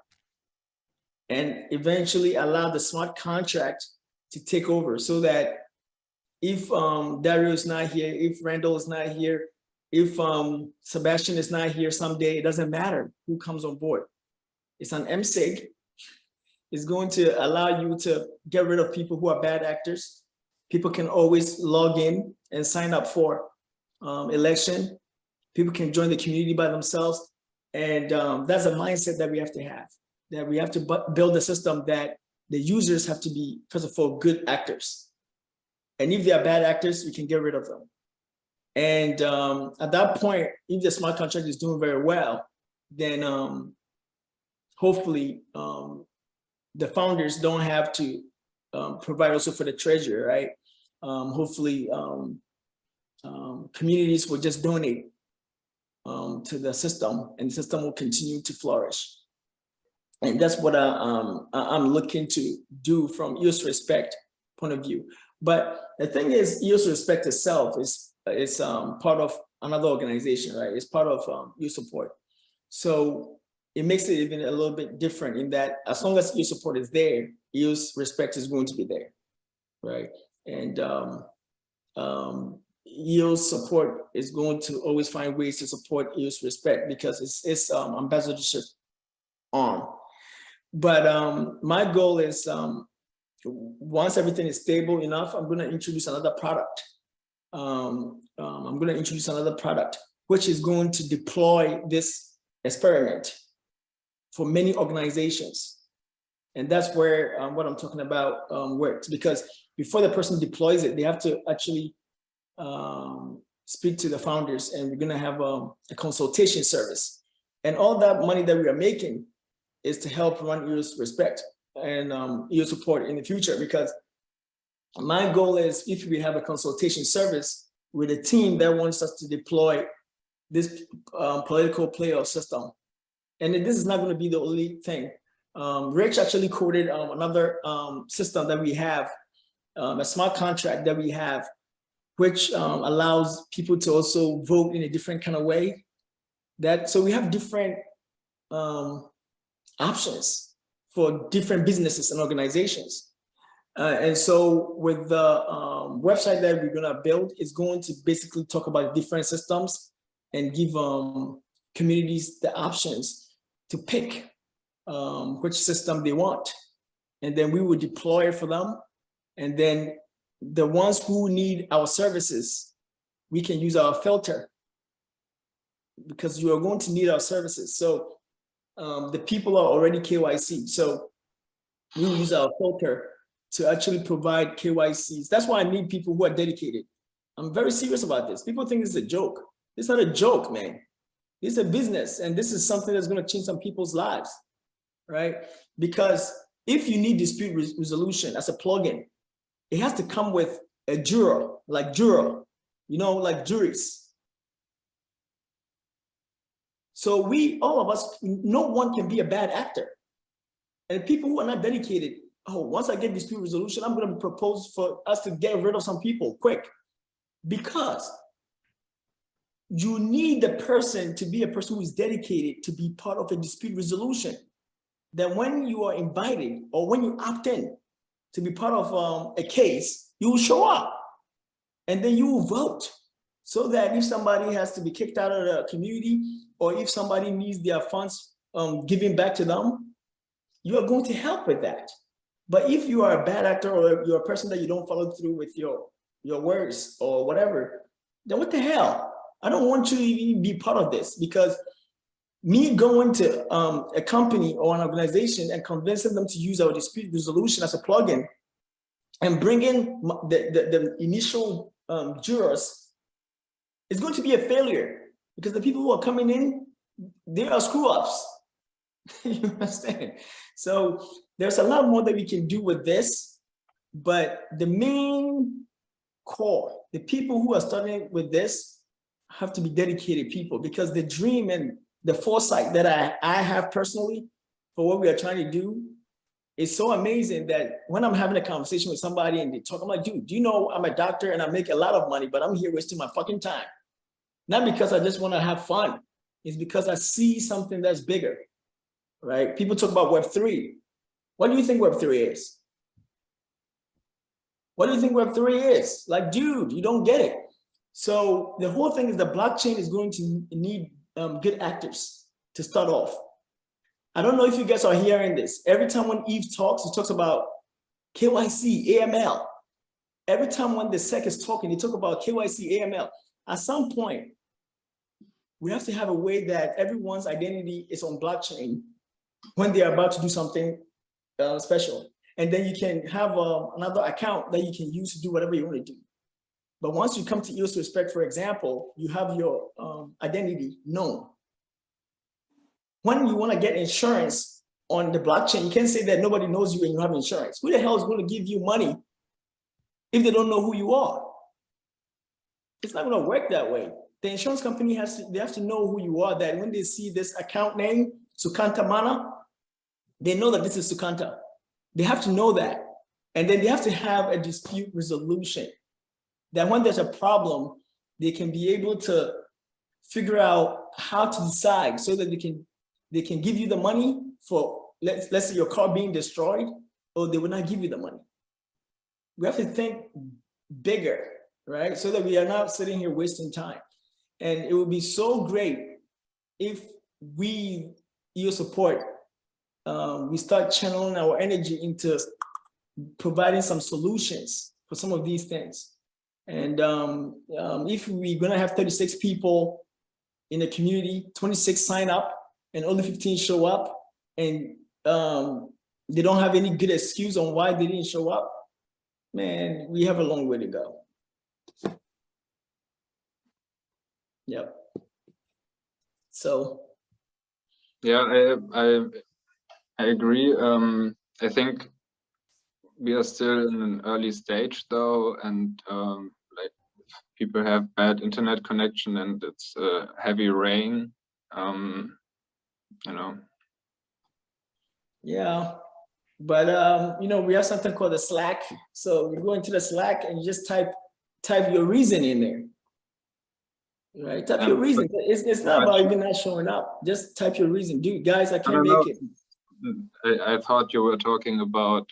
and eventually allow the smart contract to take over, so that if Dario is not here, if Randall is not here, if Sebastian is not here someday, it doesn't matter who comes on board. It's an MSIG. It's going to allow you to get rid of people who are bad actors. People can always log in and sign up for election. People can join the community by themselves. And that's a mindset that we have to have, that we have to build a system that the users have to be, first of all, good actors. And if they are bad actors, we can get rid of them. And at that point, if the smart contract is doing very well, then hopefully the founders don't have to provide also for the treasurer, right? Hopefully communities will just donate to the system, and the system will continue to flourish. And that's what I'm looking to do from EOS Respect point of view. But the thing is, EOS Respect itself is part of another organization, right? It's part of EOS Support. So it makes it even a little bit different in that as long as EOS Support is there, EOS Respect is going to be there, right? And EOS Support is going to always find ways to support EOS Respect because it's ambassadorship on. But my goal is once everything is stable enough, I'm going to introduce another product. I'm going to introduce another product, which is going to deploy this experiment for many organizations. And that's where what I'm talking about works, because before the person deploys it, they have to actually speak to the founders, and we're going to have a consultation service. And all that money that we are making is to help run EOS Respect and EOS Support in the future, because my goal is, if we have a consultation service with a team that wants us to deploy this political playoff system, and this is not going to be the only thing. Rich actually quoted another system that we have, a smart contract that we have, which allows people to also vote in a different kind of way. So we have different options for different businesses and organizations. And so with the website that we're gonna build, it's going to basically talk about different systems and give communities the options to pick which system they want. And then we will deploy it for them. And then the ones who need our services, we can use our filter, because you are going to need our services. So the people are already KYC. So we will use our filter to actually provide KYCs. That's why I need people who are dedicated. I'm very serious about this. People think it's a joke. It's not a joke, man. It's a business, and this is something that's going to change some people's lives, right? Because if you need dispute resolution as a plugin, it has to come with a juror, like juries. So all of us, no one can be a bad actor. And people who are not dedicated, once I get dispute resolution, I'm going to propose for us to get rid of some people quick, because you need the person to be a person who is dedicated to be part of a dispute resolution. That when you are invited or when you opt in to be part of a case, you will show up and then you will vote, so that if somebody has to be kicked out of the community, or if somebody needs their funds given back to them, you are going to help with that. But if you are a bad actor, or you're a person that you don't follow through with your words or whatever, then what the hell? I don't want you to even be part of this, because me going to a company or an organization and convincing them to use our dispute resolution as a plugin and bring in the initial jurors is going to be a failure, because the people who are coming in, they are screw-ups. You understand? So there's a lot more that we can do with this, but the main core, the people who are starting with this have to be dedicated people, because the dream and the foresight that I have personally for what we are trying to do is so amazing, that when I'm having a conversation with somebody and they talk, I'm like, dude, do you know I'm a doctor and I make a lot of money, but I'm here wasting my fucking time. Not because I just want to have fun. It's because I see something that's bigger, right? People talk about Web3. What do you think Web3 is? What do you think Web3 is? Like, dude, you don't get it. So the whole thing is the blockchain is going to need good actors to start off. I don't know if you guys are hearing this. Every time when Eve talks, he talks about KYC, AML. Every time when the SEC is talking, they talk about KYC, AML. At some point, we have to have a way that everyone's identity is on blockchain when they are about to do something special. And then you can have another account that you can use to do whatever you want to do. But once you come to EOS Respect, for example, you have your identity known. When you want to get insurance on the blockchain, you can't say that nobody knows you and you have insurance. Who the hell is going to give you money if they don't know who you are? It's not going to work that way. The insurance company have to know who you are, that when they see this account name, Sukanta Mana, they know that this is Sukanta. They have to know that. And then they have to have a dispute resolution, that when there's a problem, they can be able to figure out how to decide, so that they can give you the money for, let's say your car being destroyed, or they will not give you the money. We have to think bigger, right? So that we are not sitting here wasting time. And it would be so great if we, EOS Support, we start channeling our energy into providing some solutions for some of these things. And if we're gonna have 36 people in the community, 26 sign up and only 15 show up, and they don't have any good excuse on why they didn't show up, man, we have a long way to go. Yep. So. Yeah, I agree. I think we are still in an early stage though, and like people have bad internet connection and it's heavy rain. You know, Yeah, but you know, we have something called the Slack. So you go into the Slack and you just type your reason in there. Right, type your reason. It's not about even not showing up. Just type your reason, dude. Guys, I can't make it. I thought you were talking about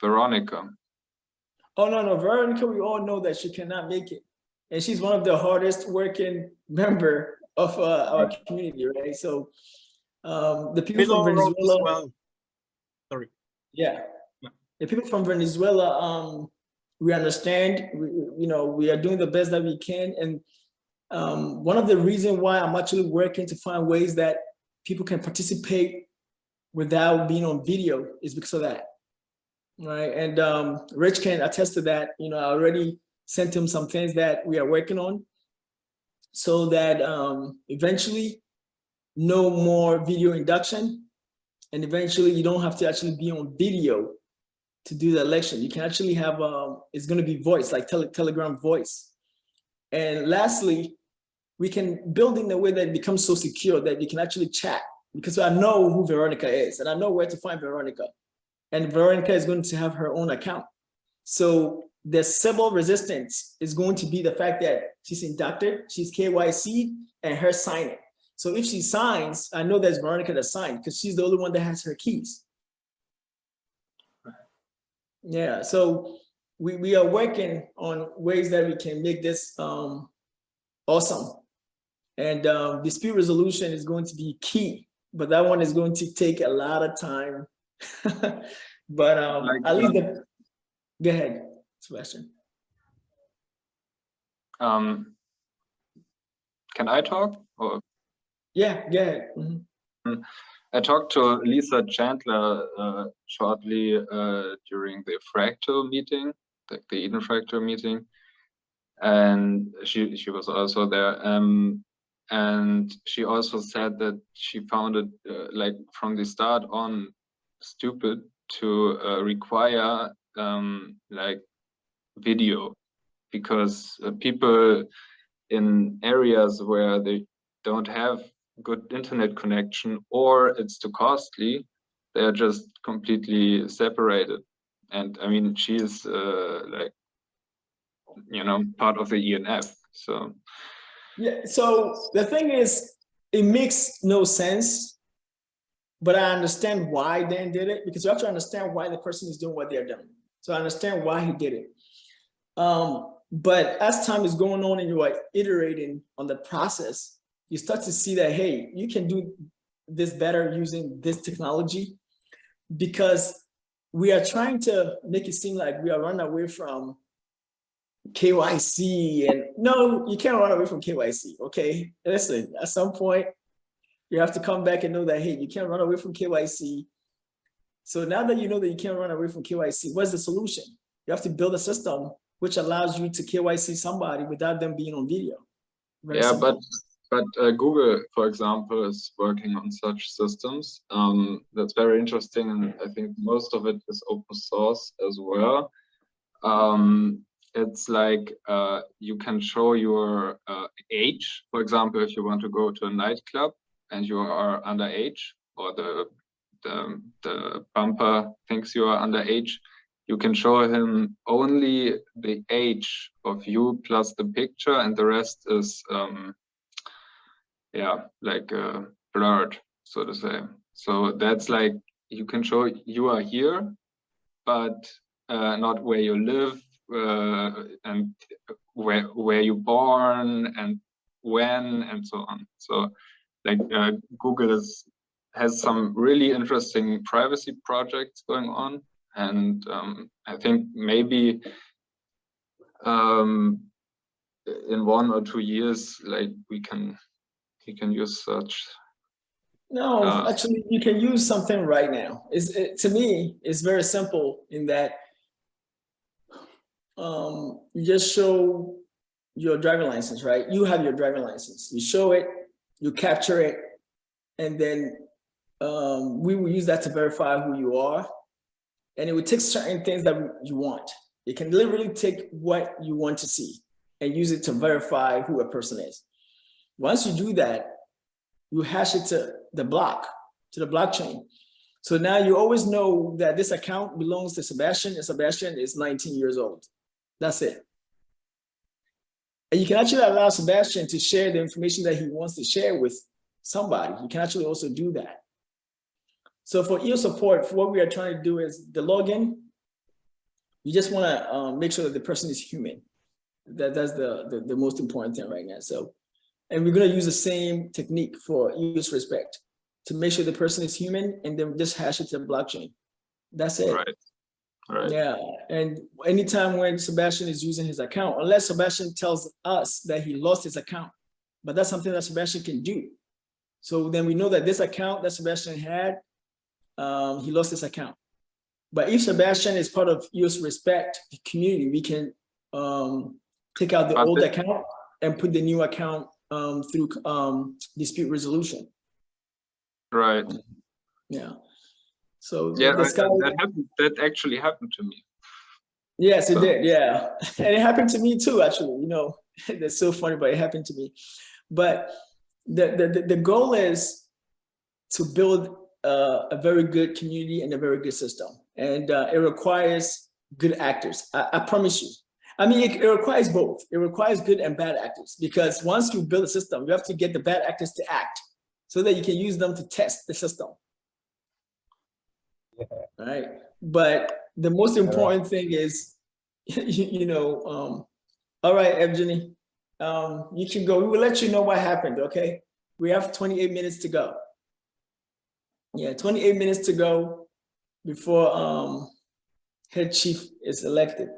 Veronica. Oh no, Veronica, we all know that she cannot make it, and she's one of the hardest working member of our community, right? So the people from Venezuela, well. Sorry. Yeah, the people from Venezuela, we understand. We are doing the best that we can, and one of the reasons why I'm actually working to find ways that people can participate without being on video is because of that, right? And Rich can attest to that. I already sent him some things that we are working on so that eventually no more video induction, and eventually you don't have to actually be on video to do the election. You can actually have, it's going to be voice, like Telegram voice. And lastly, we can build in a way that it becomes so secure that you can actually chat, because I know who Veronica is and I know where to find Veronica. And Veronica is going to have her own account. So the civil resistance is going to be the fact that she's inducted, she's KYC, and her signing. So if she signs, I know there's Veronica that signed because she's the only one that has her keys. Yeah, so we are working on ways that we can make this awesome. And dispute resolution is going to be key, but that one is going to take a lot of time. But at least go ahead, Sebastian. Can I talk? Or? Yeah, go ahead. Mm-hmm. I talked to Lisa Chandler shortly during the Fractal meeting, the Eden Fractal meeting, and she was also there. And she also said that she found it like from the start on stupid to require like video, because people in areas where they don't have good internet connection or it's too costly, they're just completely separated. And I mean, she's like, part of the ENF. So yeah, so the thing is, it makes no sense, but I understand why Dan did it, because you have to understand why the person is doing what they're doing. So I understand why he did it. But as time is going on and you are iterating on the process, you start to see that, hey, you can do this better using this technology, because we are trying to make it seem like we are running away from KYC. And no, you can't run away from KYC, okay? Listen, at some point, you have to come back and know that, hey, you can't run away from KYC. So now that you know that you can't run away from KYC, what's the solution? You have to build a system which allows you to KYC somebody without them being on video. Very simple. But Google, for example, is working on such systems. That's very interesting, and I think most of it is open source as well. It's like you can show your age. For example, if you want to go to a nightclub and you are underage, or the bumper thinks you are underage, you can show him only the age of you plus the picture, and the rest is blurred, so to say. So that's like, you can show you are here, but not where you live, and where you born and when and so on. So like Google has some really interesting privacy projects going on, and I think maybe in 1 or 2 years, like we can use such. No, actually, you can use something right now. To me, it's very simple in that you just show your driving license, right? You have your driving license. You show it, you capture it, and then we will use that to verify who you are. And it would take certain things that you want. It can literally take what you want to see and use it to verify who a person is. Once you do that, you hash it to the blockchain. So now you always know that this account belongs to Sebastian, and Sebastian is 19 years old. That's it. And you can actually allow Sebastian to share the information that he wants to share with somebody. You can actually also do that. So for EOS support, what we are trying to do is the login. You just want to make sure that the person is human. That's the most important thing right now. So, and we're going to use the same technique for EOS Respect to make sure the person is human, and then just hash it to the blockchain. That's it. Right. Right. Yeah. And anytime when Sebastian is using his account, unless Sebastian tells us that he lost his account, but that's something that Sebastian can do. So then we know that this account that Sebastian had, he lost his account. But if Sebastian is part of EOS Respect community, we can take out the old account and put the new account through dispute resolution. Right. Yeah. So yeah, this guy, that actually happened to me. yes, it did. Yeah. And it happened to me too, actually. You know, that's so funny, but it happened to me. But the goal is to build a very good community and a very good system. And it requires good actors. I promise you. I mean, it requires both. It requires good and bad actors, because once you build a system, you have to get the bad actors to act so that you can use them to test the system. Yeah. Right. But the most important thing is, all right, Evgeny, you can go. We will let you know what happened. Okay. We have 28 minutes to go. Yeah, 28 minutes to go before head chief is elected.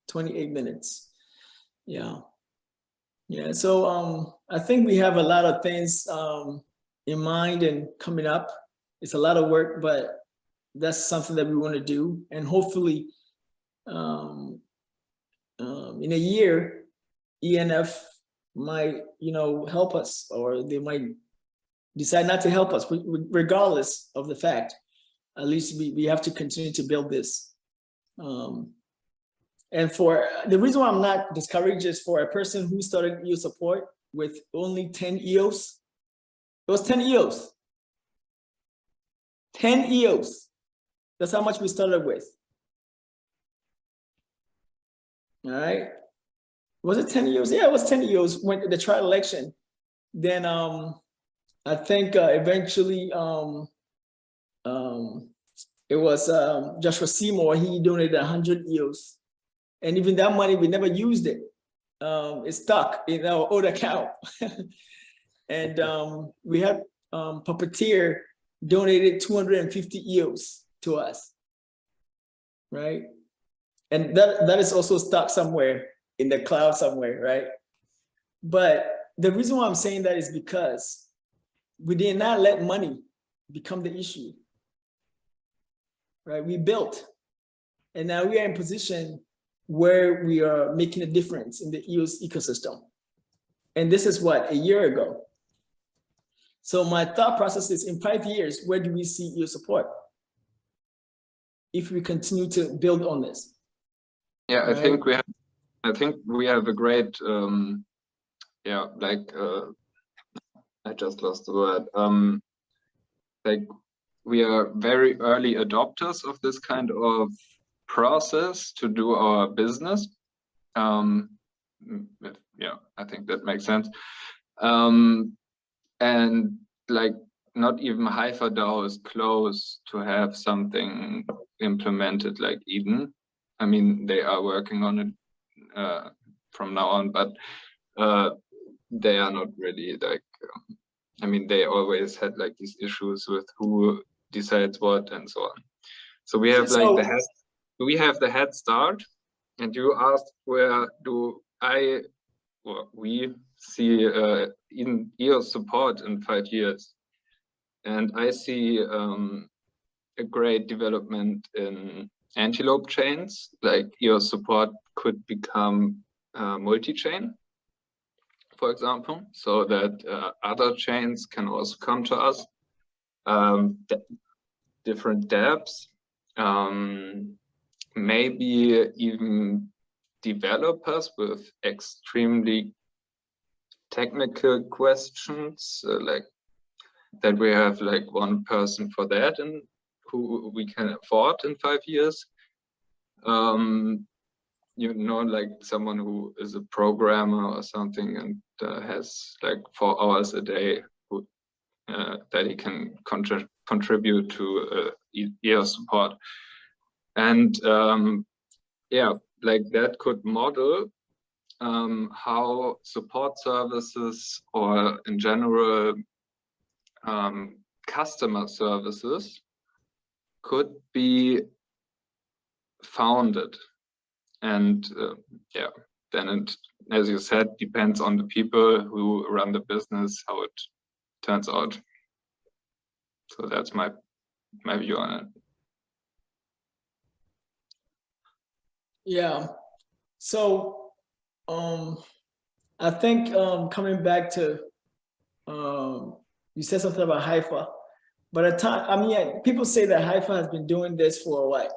28 minutes. Yeah. Yeah. So I think we have a lot of things in mind and coming up. It's a lot of work, but that's something that we want to do. And hopefully in a year, ENF might, help us, or they might decide not to help us, regardless of the fact. At least we have to continue to build this. And for the reason why I'm not discouraged is for a person who started EOS support with only 10 EOS. It was 10 EOS. 10 EOS. That's how much we started with. All right. Was it 10 EOS? Yeah, it was 10 EOS when the trial election. Then I think eventually it was Joshua Seymour. He donated 100 EOS. And even that money, we never used it. It's stuck in our old account. And we had Puppeteer donated 250 EOS to us, right? And that is also stuck somewhere in the cloud somewhere, right? But the reason why I'm saying that is because we did not let money become the issue, right? We built, and now we are in position where we are making a difference in the EOS ecosystem. And this is what, a year ago. So my thought process is, in 5 years, where do we see EOS support if we continue to build on this? Yeah, right? I think we have a great I just lost the word. Like, we are very early adopters of this kind of process to do our business. Yeah, I think that makes sense. And like, not even HyperDAO is close to have something implemented like Eden. I mean, they are working on it from now on, but they are not really like, I mean, they always had like these issues with who decides what and so on. So we have like we have the head start, and you asked where do we see in EOS support in 5 years. And I see a great development in antelope chains, like EOS support could become multi-chain, for example, so that other chains can also come to us, different dApps, maybe even developers with extremely technical questions, like that we have like one person for that and who we can afford in 5 years. You know, like someone who is a programmer or something and has like 4 hours a day who, that he can contribute to EOS support. And yeah, like that could model how support services or in general customer services could be founded. And yeah, then it, as you said, depends on the people who run the business, how it turns out. So that's my view on it. Yeah. So I think coming back to you said something about Haifa, but at time, I mean, people say that Haifa has been doing this for what,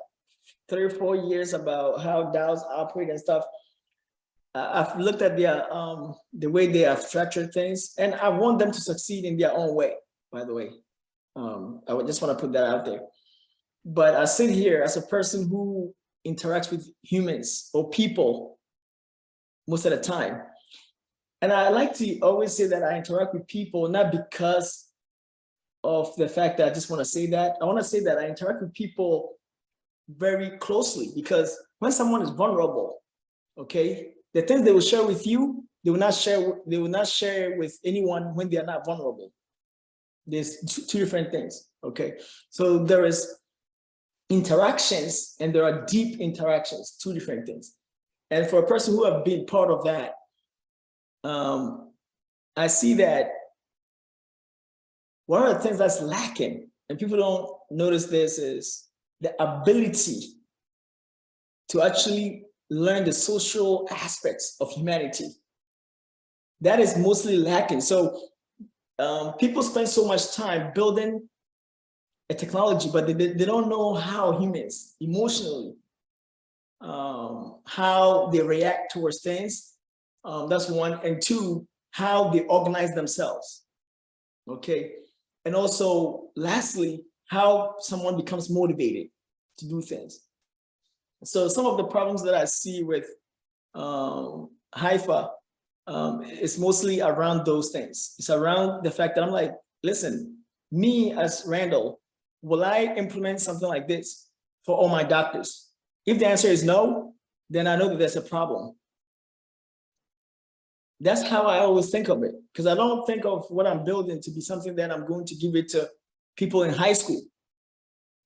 3 or 4 years, about how DAOs operate and stuff. I've looked at their the way they have structured things, and I want them to succeed in their own way, by the way. I would just want to put that out there. But I sit here as a person who interacts with humans or people most of the time. And I like to always say that I interact with people, not because of the fact that I just want to say that. I want to say that I interact with people very closely, because when someone is vulnerable, okay, the things they will share with you, they will not share with anyone when they are not vulnerable. There's two different things, okay? So there is interactions and there are deep interactions, 2 different things. And for a person who have been part of that, I see that one of the things that's lacking, and people don't notice this, is the ability to actually learn the social aspects of humanity. That is mostly lacking. So people spend so much time building a technology, but they don't know how humans emotionally, how they react towards things. That's 1. And 2, how they organize themselves. Okay. And also, lastly, how someone becomes motivated to do things. So some of the problems that I see with Haifa is mostly around those things. It's around the fact that I'm like, listen, me as Randall, will I implement something like this for all my doctors? If the answer is no, then I know that there's a problem. That's how I always think of it, because I don't think of what I'm building to be something that I'm going to give it to people in high school.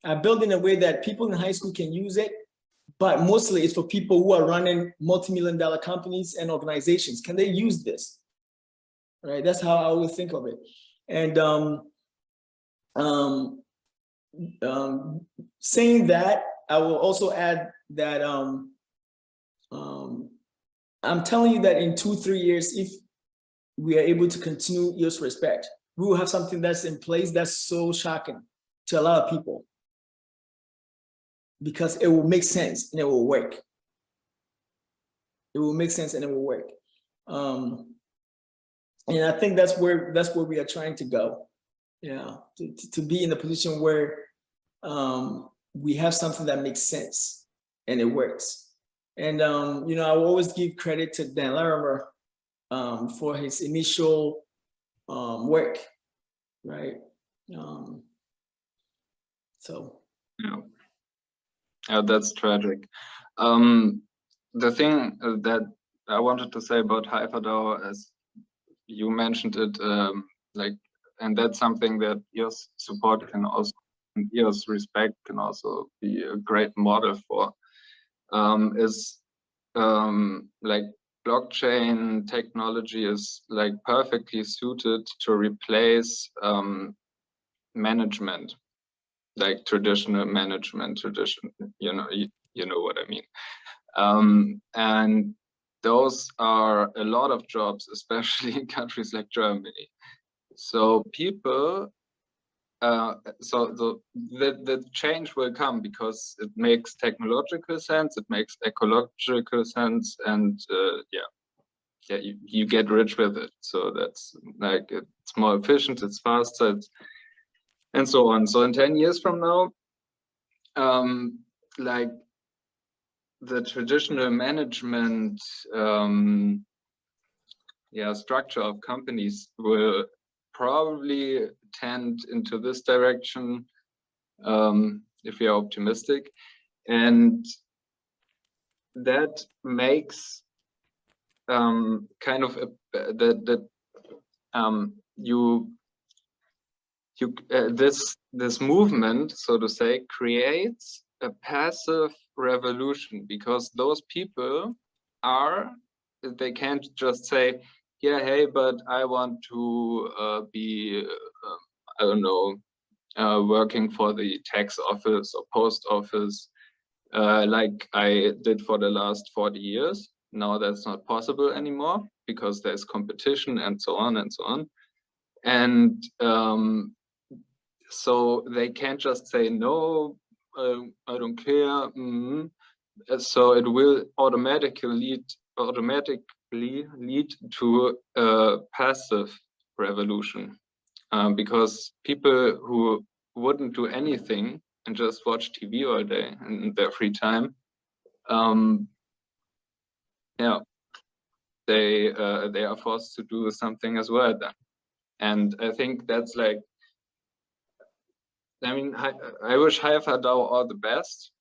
I build in a way that people in high school can use it, but mostly it's for people who are running multi-million-dollar companies and organizations. Can they use this? Right? That's how I always think of it. And saying that, I will also add that I'm telling you that in 2-3 years, if we are able to continue EOS Respect, we will have something that's in place that's so shocking to a lot of people, because it will make sense and it will work. It will make sense and it will work. And I think that's where we are trying to go. Yeah, to be in a position where we have something that makes sense and it works. And you know, I will always give credit to Dan Larimer for his initial work, right? So yeah, that's tragic. The thing that I wanted to say about Haifa DAO, as you mentioned it, like, and that's something that EOS Support can also, EOS Respect can also be a great model for, is like blockchain technology is like perfectly suited to replace management, like traditional management, you know what I mean. And those are a lot of jobs, especially in countries like Germany. So people, so the change will come because it makes technological sense, it makes ecological sense, and yeah. yeah, you get rich with it. So that's like, it's more efficient, it's faster, and so on. So in 10 years from now, like the traditional management structure of companies will probably tend into this direction, if we are optimistic, and that makes kind of this movement, so to say, creates a passive revolution, because those people they can't just say, yeah, hey, but I want to be I don't know, working for the tax office or post office, like I did for the last 40 years. Now that's not possible anymore, because there's competition and so on and so on. And so they can't just say, no, I don't care. So it will automatically lead to a passive revolution, because people who wouldn't do anything and just watch TV all day in their free time, yeah, they are forced to do something as well then. And I think that's like, I mean, I wish HiFiDAO all the best,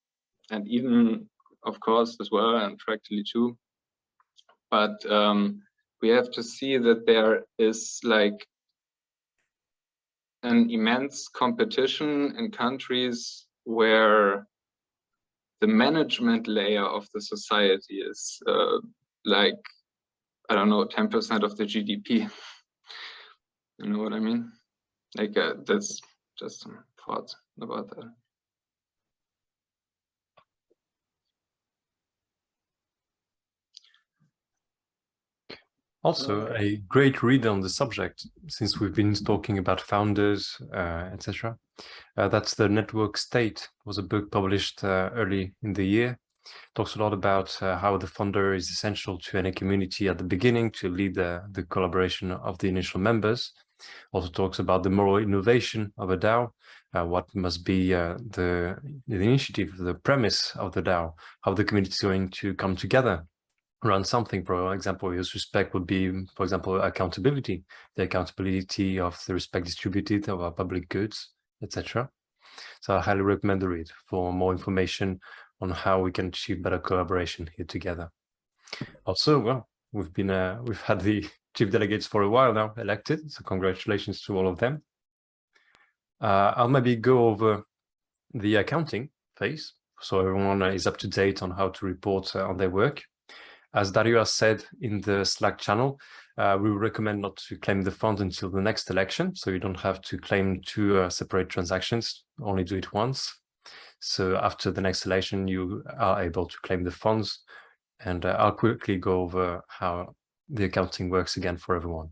and even, of course, as well, and Fractally too. But we have to see that there is like an immense competition in countries where the management layer of the society is like, I don't know, 10% of the GDP. You know what I mean? Like that's just some thoughts about that. Also, a great read on the subject, since we've been talking about founders, etc. That's The Network State. It was a book published early in the year. Talks a lot about how the founder is essential to any community at the beginning to lead the collaboration of the initial members. Also talks about the moral innovation of a DAO, what must be the initiative, the premise of the DAO, how the community is going to come together, run something. For example, EOS Respect would be, for example, accountability, the accountability of the Respect distributed of our public goods, etc. So I highly recommend the read for more information on how we can achieve better collaboration here together. Also, well, we've had the chief delegates for a while now elected, so congratulations to all of them. I'll maybe go over the accounting phase, so everyone is up to date on how to report on their work. As Dario has said in the Slack channel, we recommend not to claim the funds until the next election, so you don't have to claim two separate transactions, only do it once. So after the next election, you are able to claim the funds, and I'll quickly go over how the accounting works again for everyone.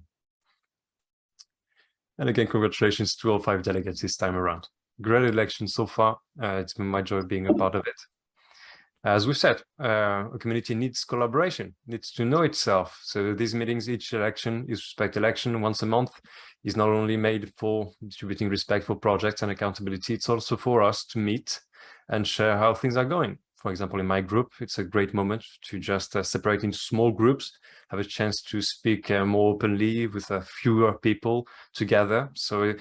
And again, congratulations to all 5 delegates this time around. Great election so far. It's been my joy being a part of it. As we said, a community needs collaboration, needs to know itself. So these meetings, each election, EOS Respect election once a month, is not only made for distributing respect for projects and accountability, it's also for us to meet and share how things are going. For example, in my group, it's a great moment to just separate into small groups, have a chance to speak more openly with fewer people together. So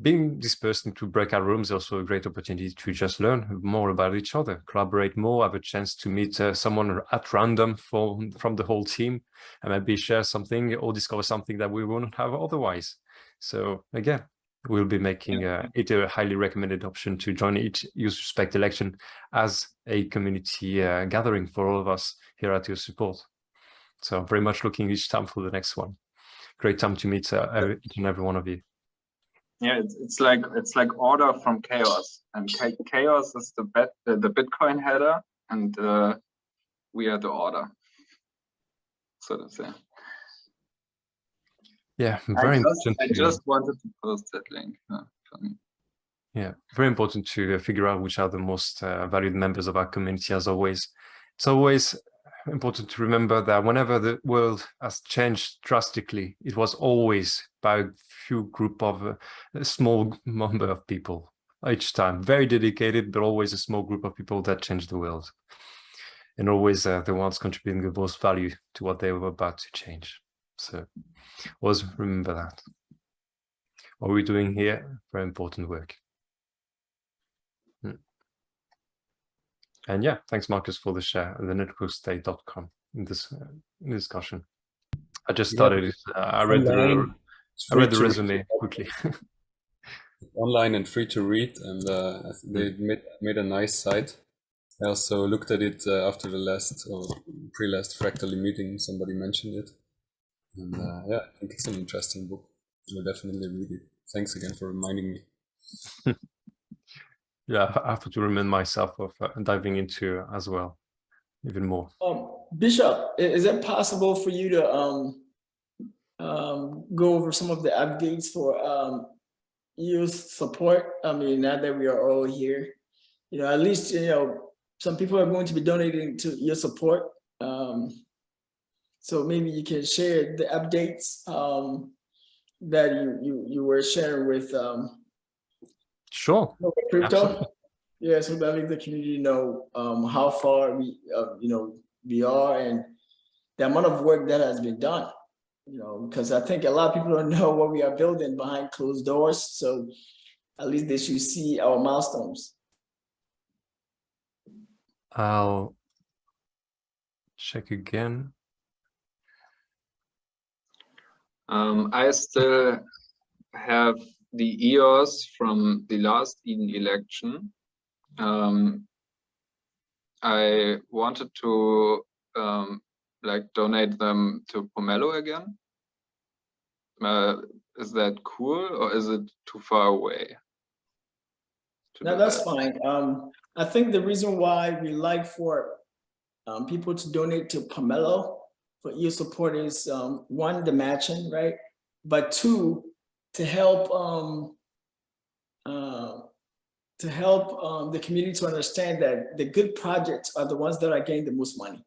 being dispersed into breakout rooms is also a great opportunity to just learn more about each other, collaborate more, have a chance to meet someone at random from the whole team, and maybe share something or discover something that we wouldn't have otherwise. So again, we'll be making it a highly recommended option to join each EOS Respect election as a community gathering for all of us here at EOS Support. So I'm very much looking each time for the next one. Great time to meet each and every one of you. Yeah, it's like order from chaos, and chaos is the Bitcoin header, and we are the order, so to say. Yeah, very important. I just wanted to post that link for me. Yeah, very important to figure out which are the most valued members of our community. As always, it's always important to remember that whenever the world has changed drastically, it was always by a few group of a small number of people each time, very dedicated, but always a small group of people that changed the world, and always the ones contributing the most value to what they were about to change. So always remember that. What we're doing here, very important work. And yeah, thanks Marcus for the share, the networkstate.com in this discussion. I just started it. I read the resume quickly. Online and free to read, and they made a nice site. I also looked at it after the last or pre-last Fractally meeting. Somebody mentioned it, and yeah, I think it's an interesting book. I'll definitely read it. Thanks again for reminding me. Yeah, I have to remind myself of diving into as well, even more. Bishop, is it possible for you to go over some of the updates for EOS support? I mean, now that we are all here, you know, at least, you know, some people are going to be donating to EOS support. So maybe you can share the updates that you were sharing with Sure. crypto. Absolutely. Yeah, so that makes the community know how far we we are and the amount of work that has been done. You know, because I think a lot of people don't know what we are building behind closed doors. So at least they should see our milestones. I'll check again. I still have the EOS from the last Eden election. I wanted to like donate them to Pomelo again. Is that cool or is it too far away? No, that's fine. I think the reason why we like for people to donate to Pomelo for EOS support is one, the matching, right? But two, to help the community to understand that the good projects are the ones that are getting the most money.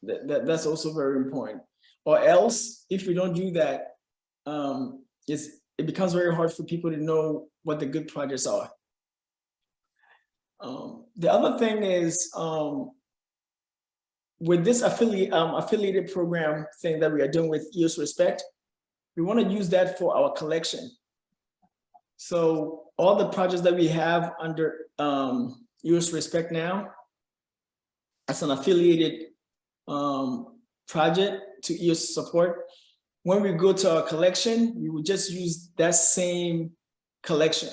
That's also very important. Or else, if we don't do that, it becomes very hard for people to know what the good projects are. The other thing is with this affiliated program thing that we are doing with EOS Respect, we want to use that for our collection. So all the projects that we have under EOS Respect now, as an affiliated project to EOS support, when we go to our collection, we will just use that same collection.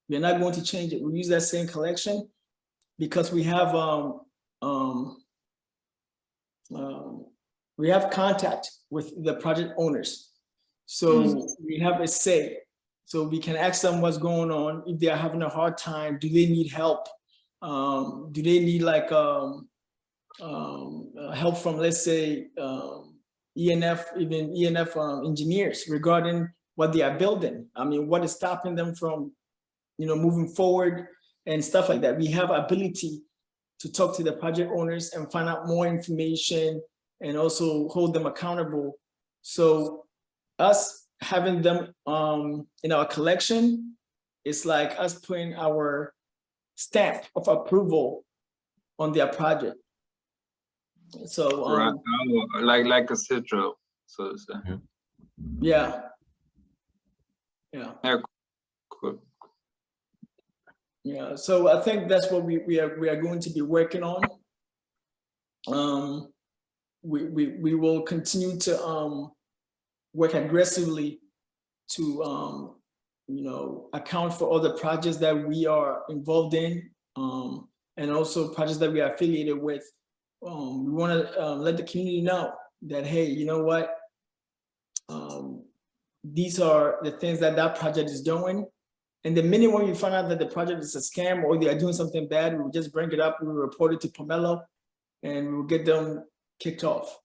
We're not going to change it. We'll use that same collection because we have contact with the project owners. So we have a say. So we can ask them what's going on. If they are having a hard time, do they need help? Do they need like help from, let's say, ENF engineers regarding what they are building? I mean, what is stopping them from, you know, moving forward and stuff like that? We have ability to talk to the project owners and find out more information and also hold them accountable. So us having them in our collection, it's like us putting our stamp of approval on their project. So right. Like a sigil, so to say. Yeah. Yeah, cool. Yeah, so I think that's what we are going to be working on. We will continue to work aggressively to you know, account for all the projects that we are involved in, and also projects that we are affiliated with. We want to let the community know that, hey, you know what, these are the things that project is doing. And the minute when you find out that the project is a scam or they are doing something bad, we will just bring it up, we will report it to Pomelo, and we will get them kicked off,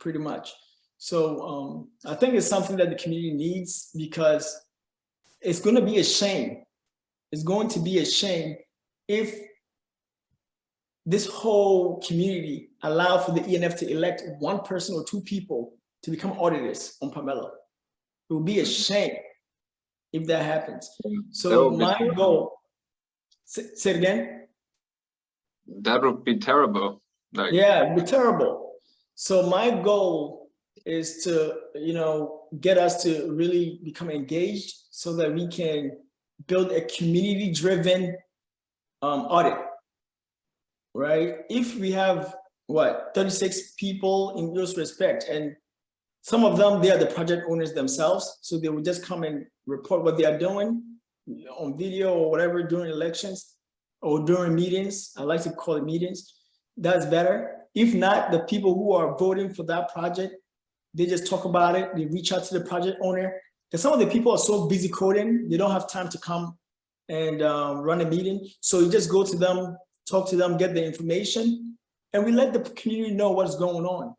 pretty much. So I think it's something that the community needs, because it's going to be a shame. It's going to be a shame if this whole community allow for the ENF to elect one person or two people to become auditors on Pamela. It would be a shame if that happens. So my goal, say it again? That would be terrible. Like, yeah, it'd be terrible. So my goal is to, get us to really become engaged so that we can build a community-driven audit, right? If we have, 36 people in EOS Respect, and some of them, they are the project owners themselves, so they will just come and report what they are doing on video or whatever during elections or during meetings. I like to call it meetings. That's better. If not, the people who are voting for that project, they just talk about it. They reach out to the project owner. Because some of the people are so busy coding, they don't have time to come and run a meeting. So you just go to them, talk to them, get the information, and we let the community know what's going on.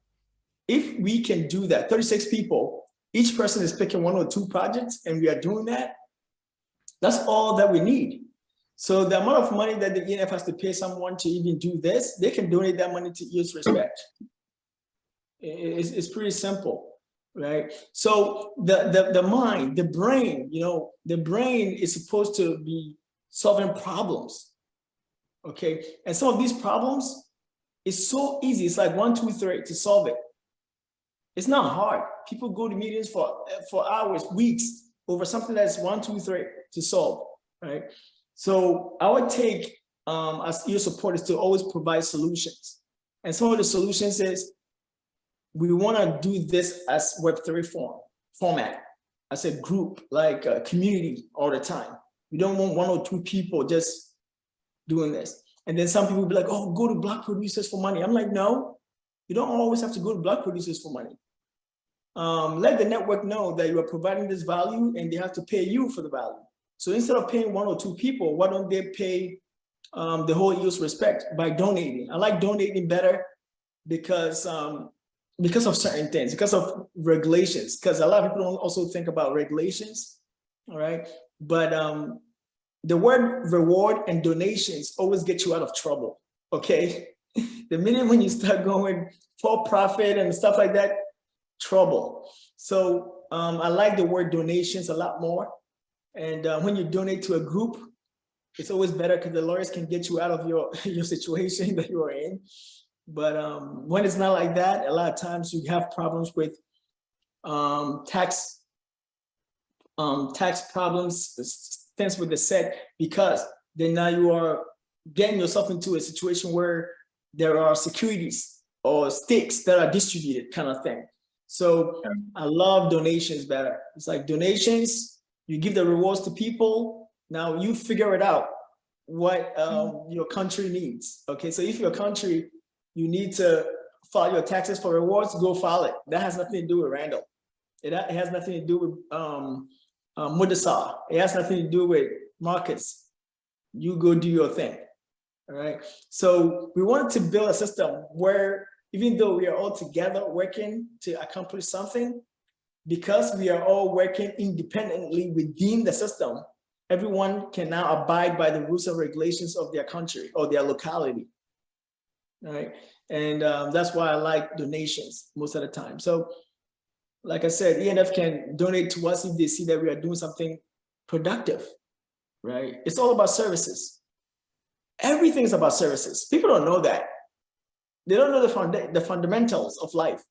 If we can do that, 36 people, each person is picking one or two projects, and we are doing that, that's all that we need. So the amount of money that the ENF has to pay someone to even do this, they can donate that money to EOS Respect. It's pretty simple, right? So the mind, the brain, the brain is supposed to be solving problems, okay? And some of these problems is so easy. It's like 1, 2, 3 to solve it. It's not hard. People go to meetings for hours, weeks over something that's 1, 2, 3 to solve, right? So our take as EOS Support is to always provide solutions. And some of the solutions is we want to do this as Web3 format, as a group, like a community all the time. We don't want 1 or 2 people just doing this. And then some people will be like, oh, go to block producers for money. I'm like, no, you don't always have to go to block producers for money. Let the network know that you are providing this value and they have to pay you for the value. So instead of paying 1 or 2 people, why don't they pay the whole EOS Respect by donating? I like donating better because of certain things, because of regulations, because a lot of people don't also think about regulations, all right? But the word reward and donations always get you out of trouble, okay? The minute when you start going for profit and stuff like that, trouble. So I like the word donations a lot more. And when you donate to a group, it's always better because the lawyers can get you out of your situation that you are in. But when it's not like that, a lot of times you have problems with tax problems, things with the SEC, because then now you are getting yourself into a situation where there are securities or stakes that are distributed kind of thing. So I love donations better. It's like donations, you give the rewards to people. Now you figure it out what your country needs. Okay, so if your country, you need to file your taxes for rewards, go file it. That has nothing to do with Randall. It has nothing to do with Mudasar. It has nothing to do with Marcus. You go do your thing, all right? So we wanted to build a system where even though we are all together working to accomplish something, because we are all working independently within the system, everyone can now abide by the rules and regulations of their country or their locality. All right, and that's why I like donations most of the time. So, like I said, ENF can donate to us if they see that we are doing something productive, right? It's all about services. Everything is about services. People don't know that. They don't know the fundamentals of life.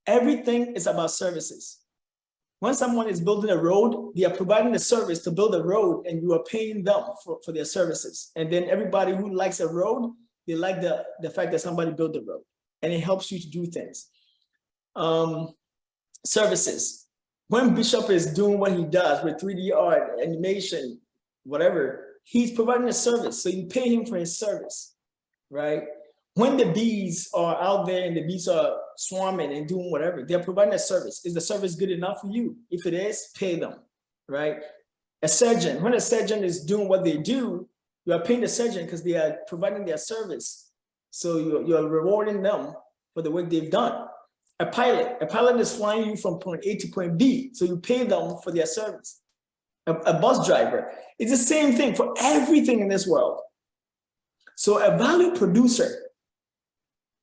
Everything is about services. When someone is building a road, they are providing a service to build a road, and you are paying them for their services. And then everybody who likes a road, they like the fact that somebody built the road, and it helps you to do things. Services. When Bishop is doing what he does with 3D art, animation, whatever, he's providing a service. So you pay him for his service, right? When the bees are out there and the bees are swarming and doing whatever, they're providing a service. Is the service good enough for you? If it is, pay them, right? A surgeon, when a surgeon is doing what they do, you are paying the surgeon because they are providing their service. So you're rewarding them for the work they've done. A pilot is flying you from point A to point B. So you pay them for their service. A bus driver, it's the same thing for everything in this world. So a value producer,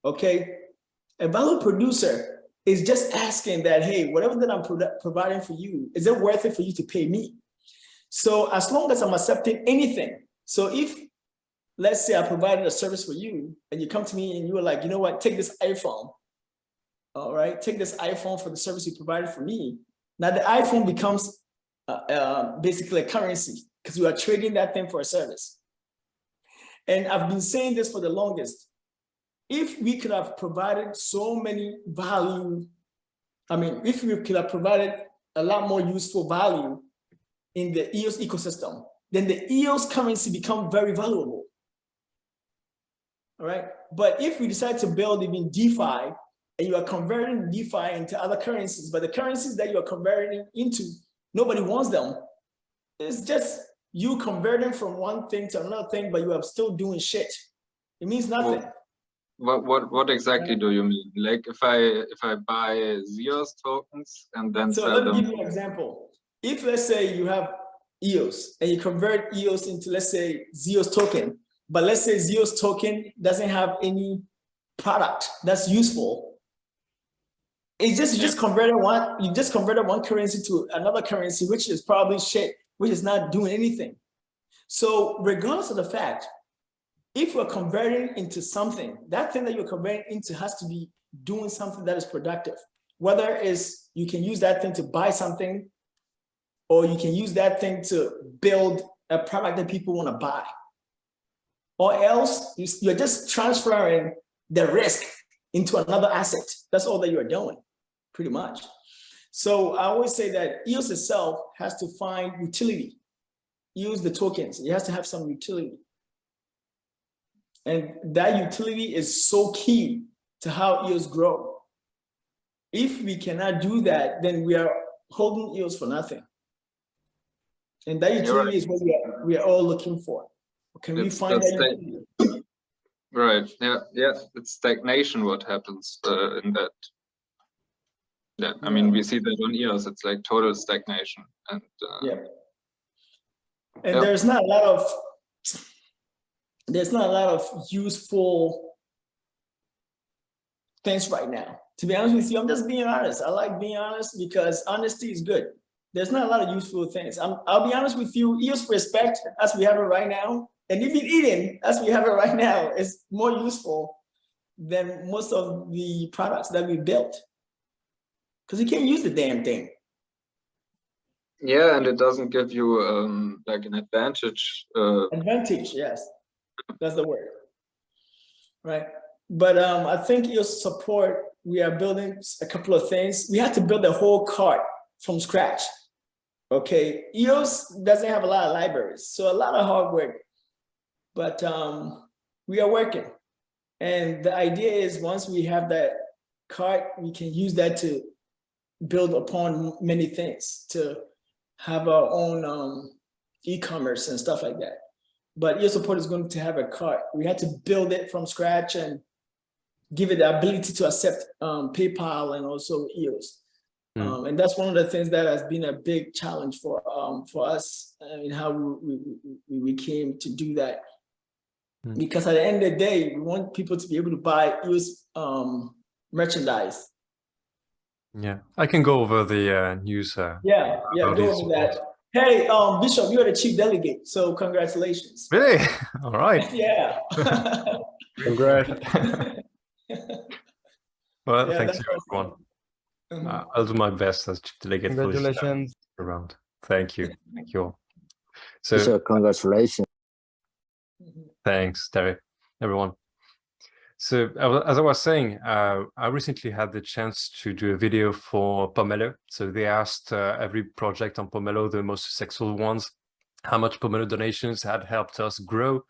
okay, a value producer is just asking that, hey, whatever that I'm providing for you, is it worth it for you to pay me? So as long as I'm accepting anything, so if, let's say I provided a service for you and you come to me and you were like, you know what, take this iPhone, all right, take this iPhone for the service you provided for me. Now the iPhone becomes basically a currency because you are trading that thing for a service. And I've been saying this for the longest. If we could have provided so many value, I mean, if we could have provided a lot more useful value in the EOS ecosystem, then the EOS currency become very valuable. All right. But if we decide to build even DeFi and you are converting DeFi into other currencies, but the currencies that you are converting into, nobody wants them. It's just you converting from one thing to another thing, but you are still doing shit. It means nothing. What exactly do you mean? Like if I buy EOS tokens and then so sell let me them? give you an example. If let's say you have EOS and you convert EOS into, let's say, EOS token, but let's say EOS token doesn't have any product that's useful. It's just, you just converted one currency to another currency, which is probably shit, which is not doing anything. So regardless of the fact, if we're converting into something, that thing that you're converting into has to be doing something that is productive. Whether it's you can use that thing to buy something, or you can use that thing to build a product that people want to buy. Or else you're just transferring the risk into another asset. That's all that you're doing, pretty much. So I always say that EOS itself has to find utility. Use the tokens. It has to have some utility. And that utility is so key to how EOS grow. If we cannot do that, then we are holding EOS for nothing. And that utility is what we are all looking for. Can we find that utility? Right. Yeah. It's stagnation. What happens in that? Yeah. I mean, we see that on EOS. It's like total stagnation. And and there's not a lot of useful things right now. To be honest with you, I'm just being honest. I like being honest because honesty is good. There's not a lot of useful things. I'll be honest with you, EOS Respect, as we have it right now, and even Eden, as we have it right now, is more useful than most of the products that we built. Because you can't use the damn thing. Yeah, and it doesn't give you like an advantage. Advantage, yes. That's the word. Right. But I think EOS Support, we are building a couple of things. We had to build a whole cart from scratch. Okay, EOS doesn't have a lot of libraries, so a lot of hard work, but we are working. And the idea is once we have that cart, we can use that to build upon many things, to have our own e-commerce and stuff like that. But EOS Support is going to have a cart. We had to build it from scratch and give it the ability to accept PayPal and also EOS. And that's one of the things that has been a big challenge for us in how we came to do that. Because at the end of the day, we want people to be able to buy EOS merchandise. Yeah, I can go over the news. Go over that. Hey, Bishop, you're the chief delegate, so congratulations. Really? All right. Yeah. Congrats. Well, thanks you, everyone. I'll do my best as chief delegate. Congratulations. Around. Thank you. Thank you all. So Congratulations. Thanks, Derek, everyone. So as I was saying, I recently had the chance to do a video for Pomelo. So they asked every project on Pomelo, the most successful ones, how much Pomelo donations had helped us grow.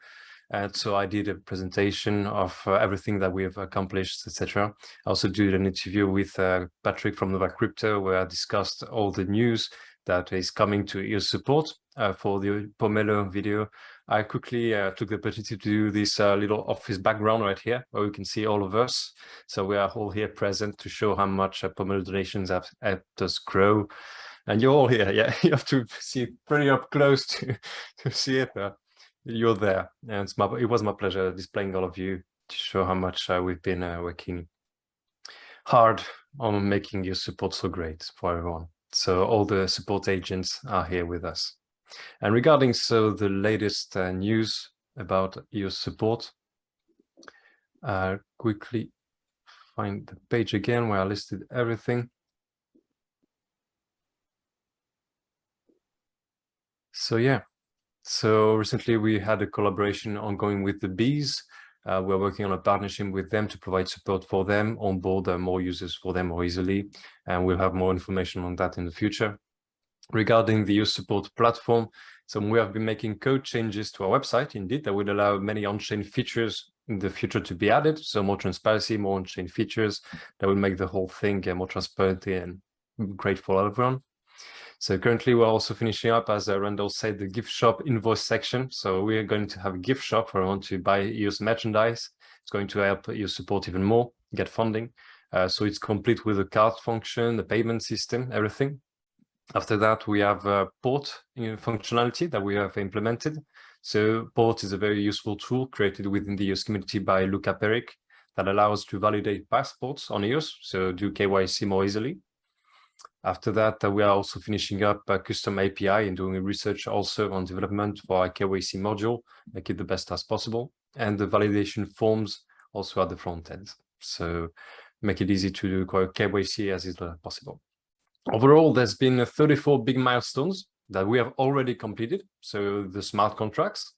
And so I did a presentation of everything that we have accomplished, etc. I also did an interview with Patrick from Nova Crypto, where I discussed all the news that is coming to EOS Support for the Pomelo video. I quickly took the opportunity to do this little office background right here, where we can see all of us. So we are all here present to show how much Pomelo donations have helped us grow. And you're all here, yeah. You have to see it pretty up close to see it. you're there. And it was my pleasure displaying all of you to show how much we've been working hard on making your support so great for everyone. So all the support agents are here with us. And regarding the latest news about EOS support, quickly find the page again where I listed everything. So yeah, so recently we had a collaboration ongoing with the bees. We're working on a partnership with them to provide support for them, onboard more users for them more easily, and we'll have more information on that in the future. Regarding the EOS support platform, so we have been making code changes to our website, indeed, that would allow many on-chain features in the future to be added. So more transparency, more on-chain features that will make the whole thing more transparent and great for everyone. So currently we're also finishing up, as Randall said, the gift shop invoice section. So we are going to have a gift shop for everyone to buy EOS merchandise. It's going to help EOS support even more, get funding. So it's complete with the card function, the payment system, everything. After that, we have port functionality that we have implemented. So port is a very useful tool created within the EOS community by Luca Peric that allows to validate passports on EOS, so do KYC more easily. After that, we are also finishing up a custom API and doing research also on development for a KYC module, make it the best as possible. And the validation forms also at the front end. So make it easy to do KYC as is possible. Overall, there's been 34 big milestones that we have already completed. So the smart contracts,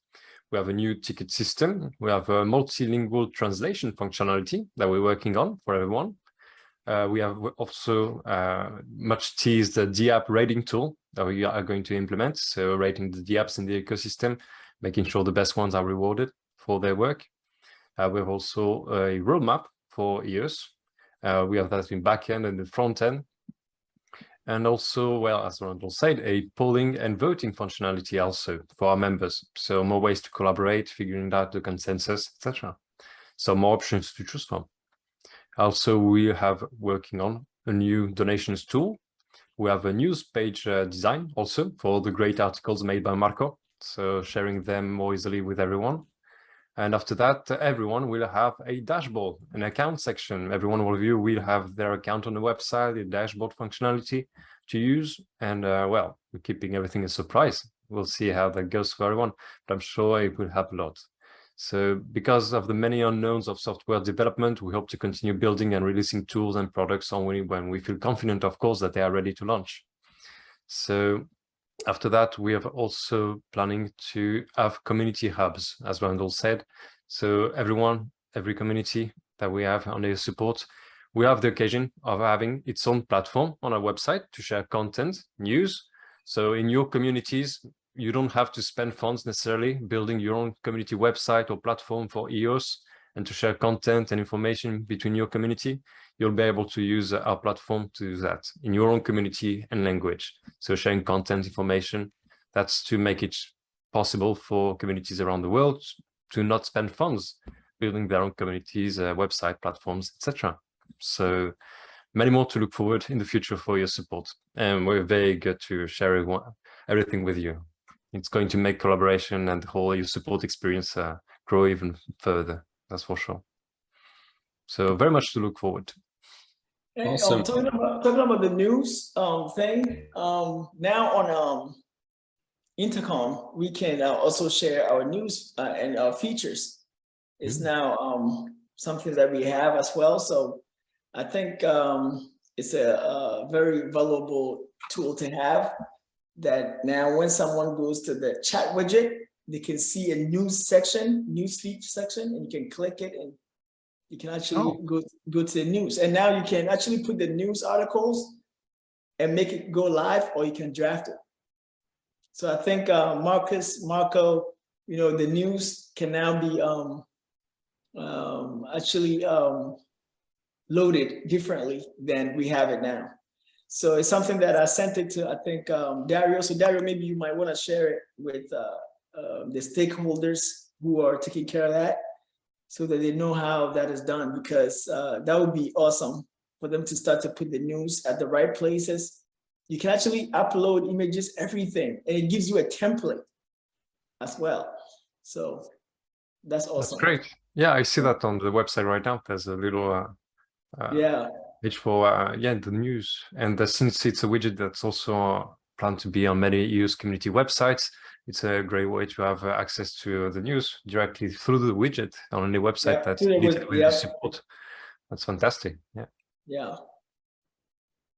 we have a new ticket system, we have a multilingual translation functionality that we're working on for everyone. We have also much teased the DApp rating tool that we are going to implement. So rating the DApps in the ecosystem, making sure the best ones are rewarded for their work. We have also a roadmap for EOS. We have that in backend and the front end. And also, well, as Randall said, a polling and voting functionality also for our members. So more ways to collaborate, figuring out the consensus, etc. So more options to choose from. Also, we have working on a new donations tool. We have a news page design also for the great articles made by Marco. So sharing them more easily with everyone. And after that, everyone will have a dashboard, an account section. Every one of you will have their account on the website, the dashboard functionality to use. And well, we're keeping everything a surprise. We'll see how that goes for everyone, but I'm sure it will help a lot. So because of the many unknowns of software development, we hope to continue building and releasing tools and products only when we feel confident, of course, that they are ready to launch. So after that, we have also planning to have community hubs, as Randall said. So every community that we have on EOS support, we have the occasion of having its own platform on our website to share content, news. So in your communities, you don't have to spend funds necessarily building your own community website or platform for EOS and to share content and information between your community. You'll be able to use our platform to do that in your own community and language. So sharing content, information, that's to make it possible for communities around the world to not spend funds building their own communities, website platforms, etc. So many more to look forward in the future for your support. And we're very good to share everything with you. It's going to make collaboration and the whole EOS support experience grow even further, that's for sure. So very much to look forward to. Hey, Awesome. talking about the news thing, now on Intercom, we can also share our news and our features. It's now something that we have as well. So I think it's a very valuable tool to have, that now when someone goes to the chat widget, they can see a news section, news feed section, and you can click it and you can actually go to the news. And now you can actually put the news articles and make it go live, or you can draft it. So I think Marco, you know, the news can now be actually loaded differently than we have it now. So it's something that I sent it to, I think, Dario. So Dario, maybe you might want to share it with the stakeholders who are taking care of that, so that they know how that is done, because that would be awesome for them to start to put the news at the right places. You can actually upload images, everything, and it gives you a template as well. So that's awesome. That's great. Yeah, I see that on the website right now. There's a little Yeah. page for the news, and since it's a widget that's also planned to be on many EOS community websites, it's a great way to have access to the news directly through the widget on any website that's needed with the support. That's fantastic. Yeah. Yeah.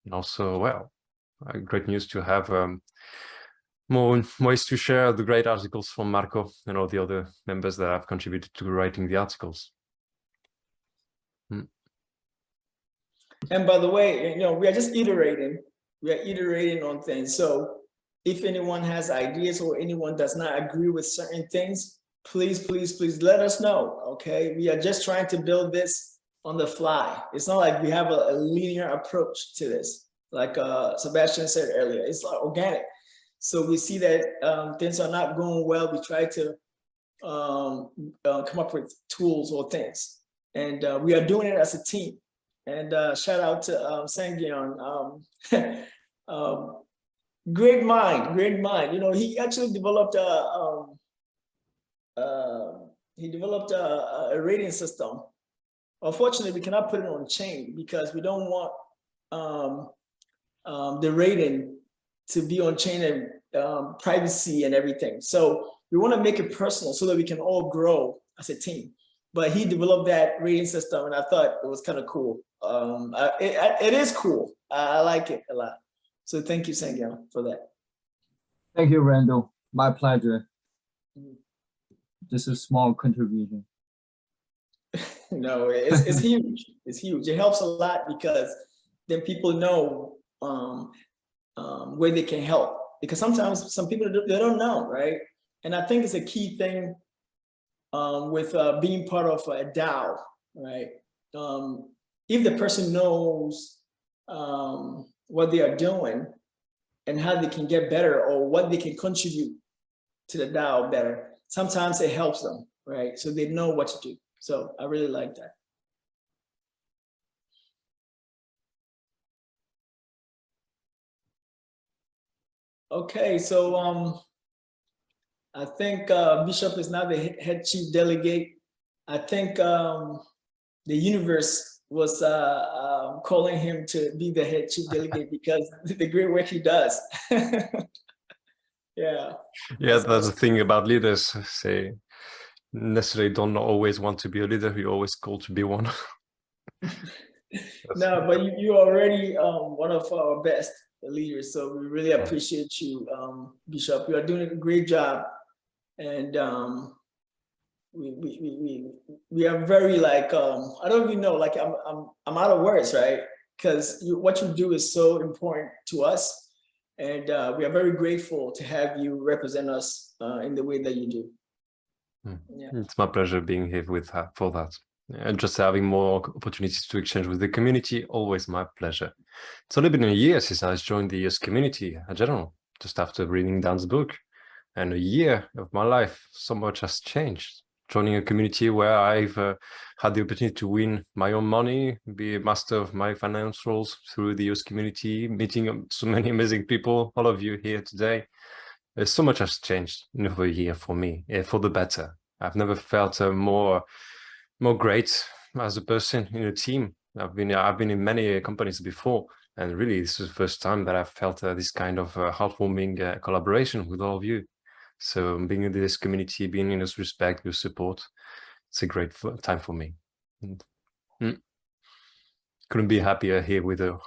And also, well, great news to have more ways to share the great articles from Marco and all the other members that have contributed to writing the articles. And by the way, you know, we are just iterating. We are iterating on things. So if anyone has ideas or anyone does not agree with certain things, please, please, please let us know. Okay. We are just trying to build this on the fly. It's not like we have a linear approach to this. Like Sebastian said earlier, it's like organic. So we see that things are not going well. We try to come up with tools or things. And we are doing it as a team. And shout out to Sangyeon. Great mind, great mind. You know, he actually developed a rating system. Unfortunately, we cannot put it on chain because we don't want the rating to be on chain and privacy and everything. So we want to make it personal so that we can all grow as a team. But he developed that rating system, and I thought it was kind of cool. It is cool. I like it a lot. So thank you, Sangyeon, for that. Thank you, Randall. My pleasure. Just a small contribution. No, it's huge. It's huge. It helps a lot because then people know where they can help. Because sometimes some people, they don't know, right? And I think it's a key thing with being part of a DAO, right? If the person knows what they are doing and how they can get better or what they can contribute to the DAO better, sometimes it helps them, right? So they know what to do. So I really like that. Okay, so I think Bishop is now the head chief delegate. I think the universe was calling him to be the head chief delegate because the great work he does. Yeah. Yeah, that's the thing about leaders. Say, necessarily don't always want to be a leader. You're always called to be one. No, but you're already one of our best leaders. So we really appreciate you, Bishop. You are doing a great job. And we are very like, I don't even know, like I'm out of words, right? Because what you do is so important to us. And we are very grateful to have you represent us in the way that you do. Yeah. It's my pleasure being here with her for that. And just having more opportunities to exchange with the community, always my pleasure. It's only been a year since I joined the EOS community in general, just after reading Dan's book. And a year of my life, so much has changed. Joining a community where I've had the opportunity to win my own money, be a master of my financials through the EOS community, meeting so many amazing people, all of you here today. So much has changed in over a year for me, for the better. I've never felt more great as a person in a team. I've been in many companies before, and really this is the first time that I've felt this kind of heartwarming collaboration with all of you. So being in this community, being in this respect, your support, it's a great time for me. And, couldn't be happier here with you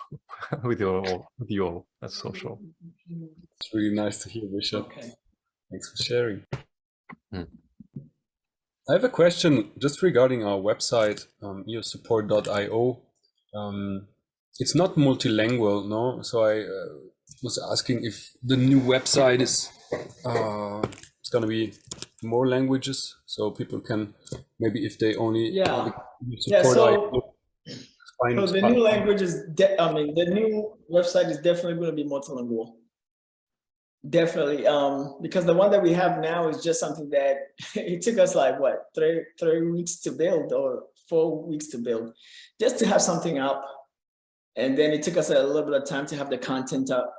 all. That's so sure. It's really nice to hear, Bishop. Okay. Thanks for sharing. I have a question just regarding our website, eosupport.io. It's not multilingual, no? So I was asking if the new website is it's going to be more languages, so people can maybe if they only support. So the new language is, the new website is definitely going to be multilingual. Definitely, because the one that we have now is just something that it took us like what, three weeks to build or 4 weeks to build, just to have something up, and then it took us a little bit of time to have the content up.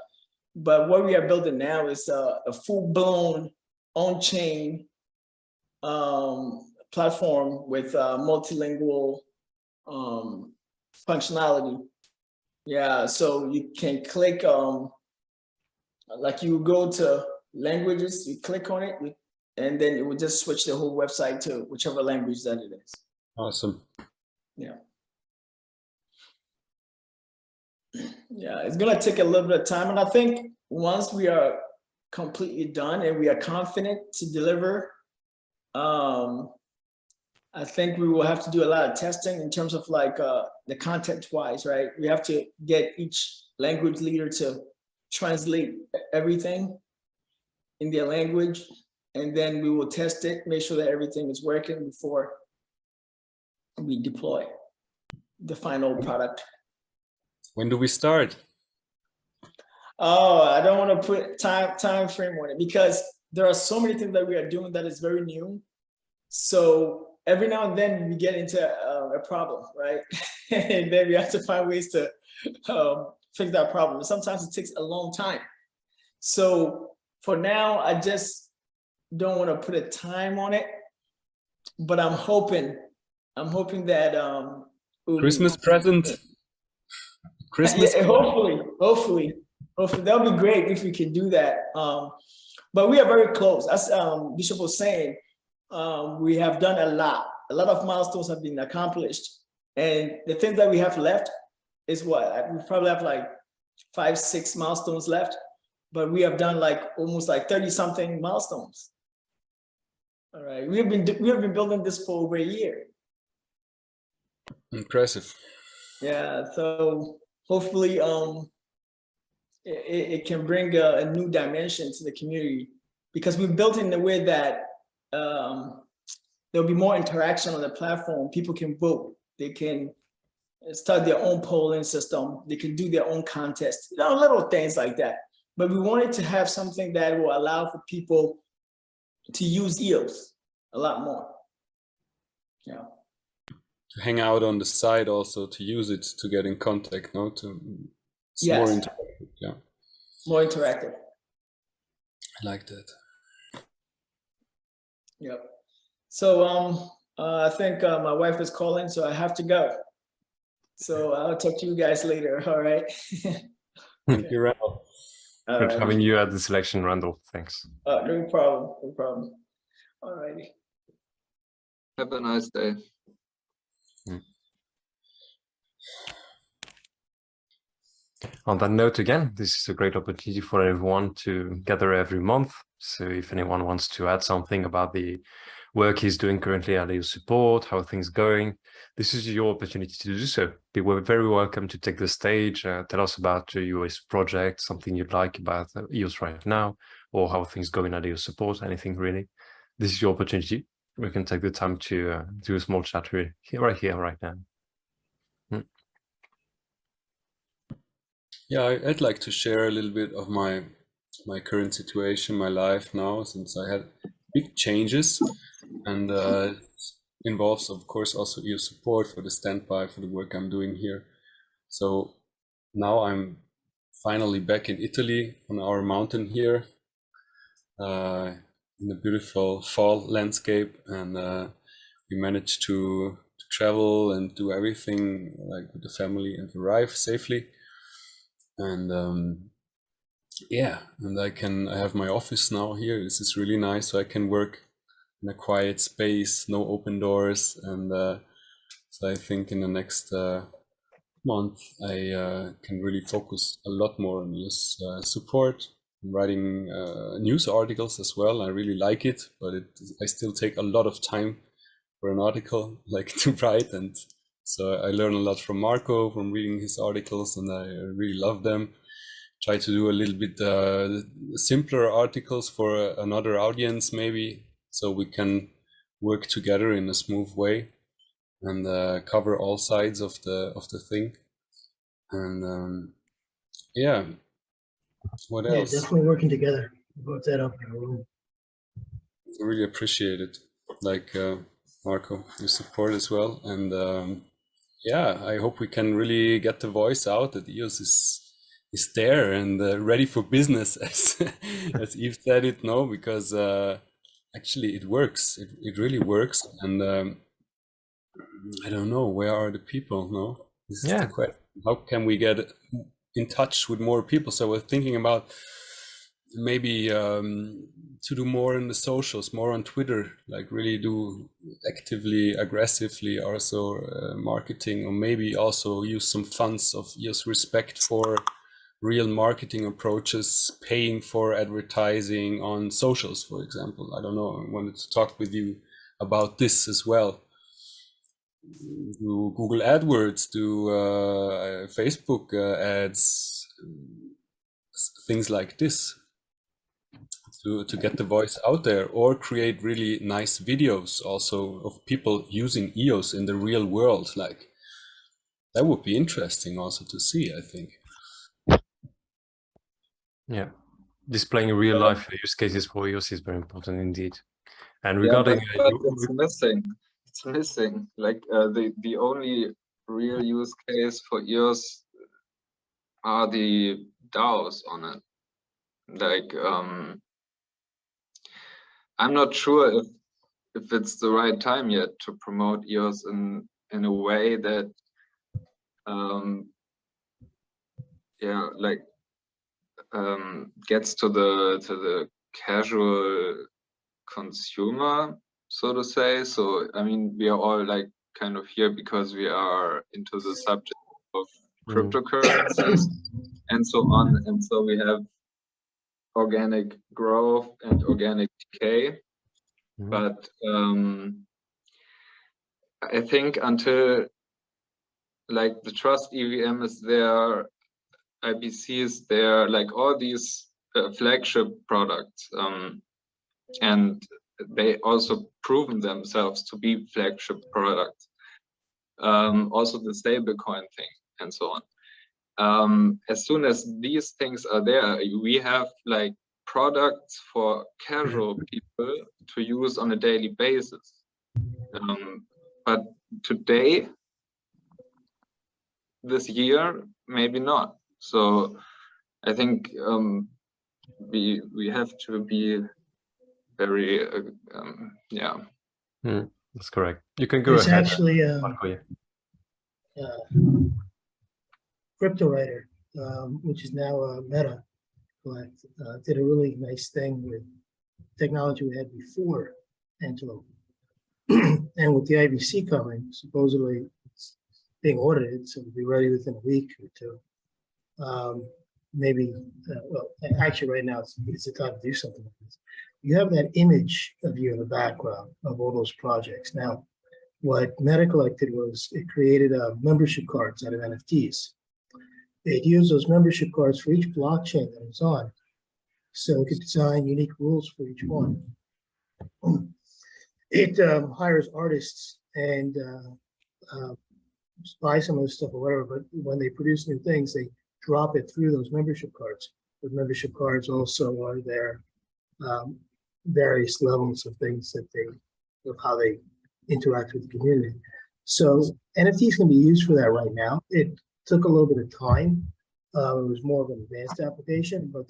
But what we are building now is a full-blown on-chain platform with multilingual functionality. Yeah, so you can click, like you go to languages, you click on it, and then it will just switch the whole website to whichever language that it is. Awesome. Yeah. Yeah, it's gonna take a little bit of time, and I think once we are completely done and we are confident to deliver, I think we will have to do a lot of testing in terms of like the content wise, right? We have to get each language leader to translate everything in their language, and then we will test it, make sure that everything is working before we deploy the final product. When do we start? Oh, I don't want to put time frame on it because there are so many things that we are doing that is very new. So every now and then we get into a problem, right? And then we have to find ways to fix that problem. Sometimes it takes a long time. So for now, I just don't want to put a time on it, but I'm hoping that Christmas present. Christmas. Yeah, hopefully that would be great if we can do that. But we are very close. As Bishop was saying, we have done a lot of milestones have been accomplished, and the things that we have left is what we probably have like 5-6 milestones left, but we have done like almost like 30-something milestones. All right, we have been building this for over a year. Impressive. Yeah, so hopefully it can bring a new dimension to the community, because we built it in a way that there'll be more interaction on the platform. People can vote, they can start their own polling system, they can do their own contest, little things like that. But we wanted to have something that will allow for people to use EOS a lot more. Yeah. To hang out on the side, also to use it to get in contact, no? It's yes. More interactive, yeah. More interactive. I like that. Yep. So I think my wife is calling, so I have to go. So I'll talk to you guys later. All right. Thank you, Randall. Good having you at the selection, Randall. Thanks. No problem. No problem. All righty. Have a nice day. On that note, again, this is a great opportunity for everyone to gather every month. So if anyone wants to add something about the work he's doing currently at EOS Support, how things going, this is your opportunity to do so. Be very welcome to take the stage, tell us about your EOS project, something you'd like about EOS right now, or how things going at EOS Support, anything really. This is your opportunity. We can take the time to do a small chat right here, right now. Yeah, I'd like to share a little bit of my current situation, my life now, since I had big changes, and involves, of course, also EOS Support for the standby for the work I'm doing here. So now I'm finally back in Italy on our mountain here, in the beautiful fall landscape, and we managed to travel and do everything like with the family and arrive safely. And yeah, and I have my office now here. This is really nice, so I can work in a quiet space, no open doors, and so I think in the next month I can really focus a lot more on EOS support. I'm writing news articles as well. I really like it, but I still take a lot of time for an article like to write, and so I learn a lot from Marco, from reading his articles, and I really love them. Try to do a little bit simpler articles for another audience, maybe, so we can work together in a smooth way and cover all sides of the thing. And yeah, what else? Yeah, definitely working together. Brought that up in a room. I really appreciate it, like Marco, your support as well. And yeah, I hope we can really get the voice out that EOS is there and ready for business, as Yves said it, no, because actually it works. It really works. And I don't know, where are the people? No, this is the question. How can we get in touch with more people? So we're thinking about maybe to do more in the socials, more on Twitter, like really do actively, aggressively also marketing, or maybe also use some funds of EOS Respect for real marketing approaches, paying for advertising on socials, for example. I don't know, I wanted to talk with you about this as well. Do Google AdWords, do Facebook ads, things like this to get the voice out there, or create really nice videos also of people using EOS in the real world. Like that would be interesting also to see, I think. Yeah, displaying real life use cases for EOS is very important indeed. And regarding but it's missing. It's missing. Like the only real use case for EOS are the DAOs on it. Like I'm not sure if it's the right time yet to promote EOS in a way that yeah, like gets to the casual consumer, so to say. So I mean, we are all like kind of here because we are into the subject of cryptocurrencies and so on, and so we have organic growth and organic decay. But I think until like the Trust EVM is there, IBC is there, like all these flagship products, and they also proven themselves to be flagship products. Also the stablecoin thing and so on. As soon as these things are there, we have like products for casual people to use on a daily basis. But today, this year, maybe not. So I think we have to be very yeah. That's correct. You can go There's ahead. actually Marco, crypto writer, which is now Meta, but did a really nice thing with technology we had before Antelope. And with the IBC coming, supposedly it's being audited, so it'll be ready within a week or two. Maybe, well, actually right now it's the time to do something like this. You have that image of you in the background of all those projects. Now, what Meta collected was it created membership cards out of NFTs. It used those membership cards for each blockchain that it was on, so it could design unique rules for each one. It hires artists and buy some of the stuff or whatever, but when they produce new things, they drop it through those membership cards. The membership cards also are their various levels of things that of how they interact with the community. So NFTs can be used for that right now. It took a little bit of time. It was more of an advanced application, but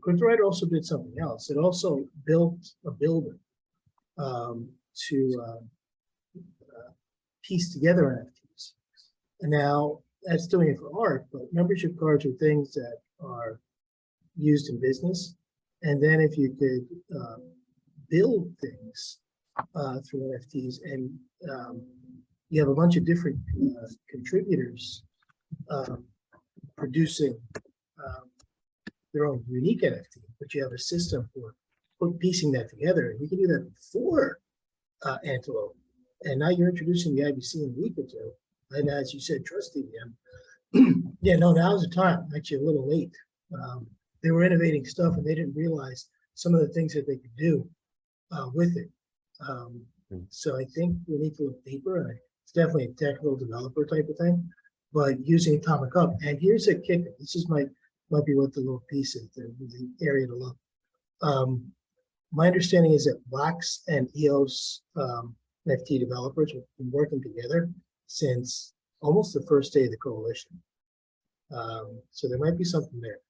CryptoWriter also did something else. It also built a builder to piece together NFTs. And now that's doing it for art, but membership cards are things that are used in business. And then if you could build things through NFTs, and you have a bunch of different contributors producing their own unique NFT, but you have a system for piecing that together. And you can do that before Antelope. And now you're introducing the IBC in a week or two. And as you said, Trust EVM. Yeah, no, now's the time. Actually, a little late. They were innovating stuff, and they didn't realize some of the things that they could do with it. So I think we need to look deeper. And it's definitely a technical developer type of thing, but using Atomic Hub. And here's a kicker. This is might be what the little piece is, the area to look. My understanding is that Wax and EOS NFT developers have been working together since almost the first day of the coalition. So there might be something there.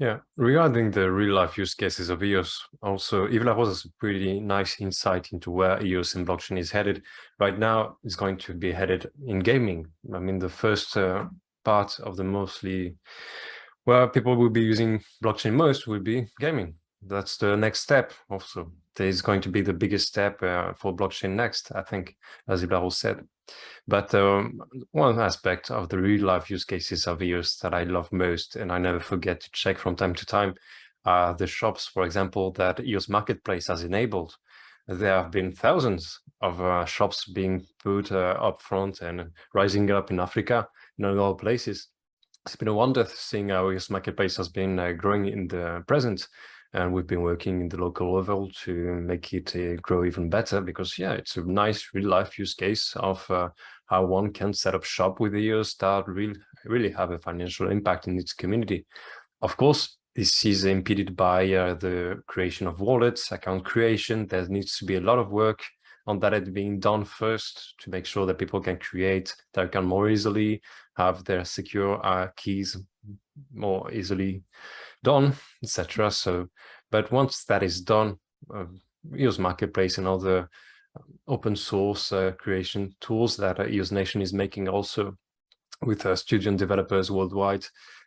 Yeah, regarding the real-life use cases of EOS, also, Yves Larose has a pretty nice insight into where EOS and blockchain is headed. Right now, it's going to be headed in gaming. I mean, the first part of the mostly where people will be using blockchain most will be gaming. That's the next step also. There's going to be the biggest step for blockchain next, I think, as Yves Larose said. But one aspect of the real-life use cases of EOS that I love most, and I never forget to check from time to time, are the shops, for example, that EOS Marketplace has enabled. There have been thousands of shops being put up front and rising up in Africa and in other places. It's been a wonder seeing how EOS Marketplace has been growing in the present. And we've been working in the local level to make it grow even better because, yeah, it's a nice real-life use case of how one can set up shop with EOS that really have a financial impact in its community. Of course, this is impeded by the creation of wallets, account creation. There needs to be a lot of work on that being done first to make sure that people can create their account more easily, have their secure keys more easily done, etc. So, but once that is done, EOS Marketplace and other open source creation tools that EOS Nation is making also with student developers worldwide,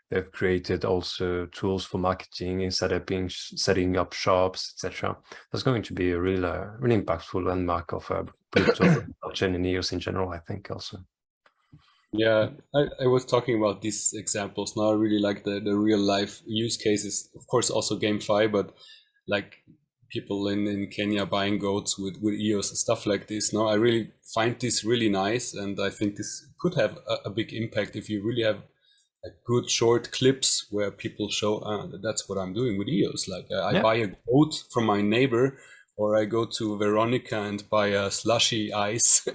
they've created also tools for marketing and setting up shops, etc. That's going to be a really impactful landmark of blockchain and EOS in general, I think also. Yeah, I was talking about these examples now. I really like the real life use cases, of course, also GameFi, but like people in Kenya buying goats with EOS and stuff like this. No, I really find this really nice. And I think this could have a big impact if you really have good short clips where people show that's what I'm doing with EOS. Like I buy a goat from my neighbor, or I go to Veronica and buy a slushy ice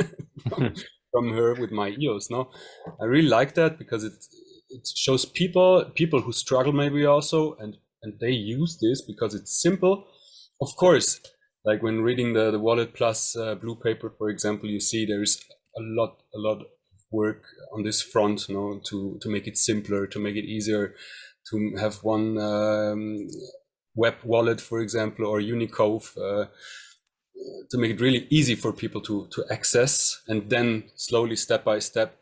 from her with my EOS. No, I really like that because it shows people who struggle maybe also, and they use this because it's simple. Of course, like when reading the Wallet Plus blue paper, for example, you see there's a lot of work on this front, you know, to make it simpler, to make it easier, to have one web wallet, for example, or Unicove, to make it really easy for people to access, and then slowly, step by step,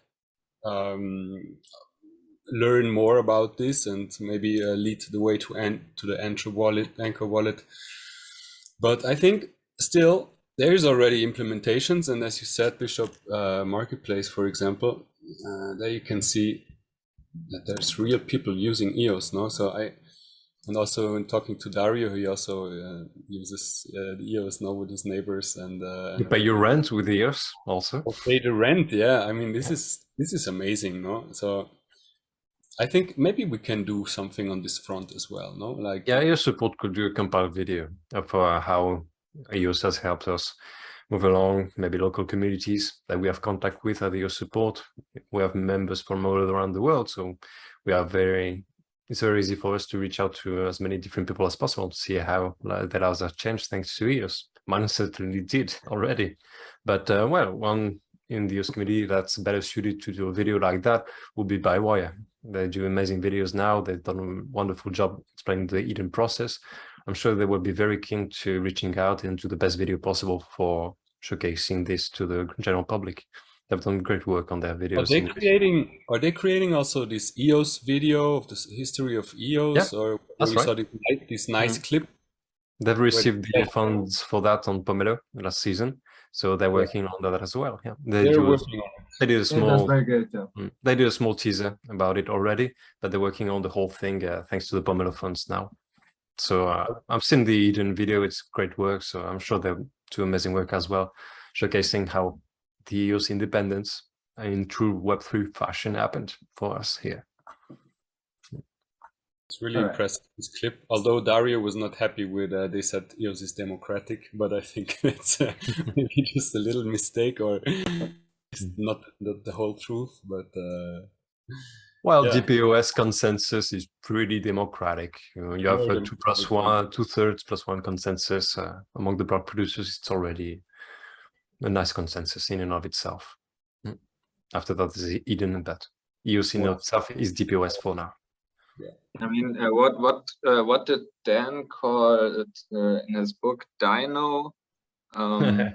learn more about this, and maybe lead the way to the Anchor wallet. But I think still there is already implementations, and as you said, Bishop, Marketplace, for example, there you can see that there's real people using EOS. No, and also in talking to Dario, he also uses the EOS now with his neighbors, and you pay your rent with EOS also. Pay the rent, yeah. I mean, this is amazing, no? So I think maybe we can do something on this front as well, no? Like, yeah, EOS Support could do a compiled video of how EOS has helped us move along, maybe local communities that we have contact with at EOS Support. We have members from all around the world, so it's very easy for us to reach out to as many different people as possible to see how their lives have changed thanks to EOS. Mine certainly did already, but well, one in the EOS community that's better suited to do a video like that would be Bywire. They do amazing videos now. They've done a wonderful job explaining the Eden process. I'm sure they will be very keen to reaching out and do the best video possible for showcasing this to the general public. They've done great work on their videos. Are they creating also this EOS video of the history of EOS, or that's you saw this nice clip? They've received the funds for that on Pomelo last season, so they're working on that as well. Yeah, they did a small. That's very good. They did a small teaser about it already, but they're working on the whole thing thanks to the Pomelo funds now. So I've seen the Eden video; it's great work. So I'm sure they'll do amazing work as well, showcasing how the EOS independence in true Web3 fashion happened for us here. It's really impressive, this clip. Although Dario was not happy with they said EOS is democratic, but I think it's maybe just a little mistake, or it's not the whole truth. But well, DPoS consensus is pretty democratic. You have a 2/3 plus one consensus among the block producers. It's already a nice consensus in and of itself. After that is Eden, and that EOS in itself is DPoS for now. I mean, what did Dan call it in his book? Dino. Dino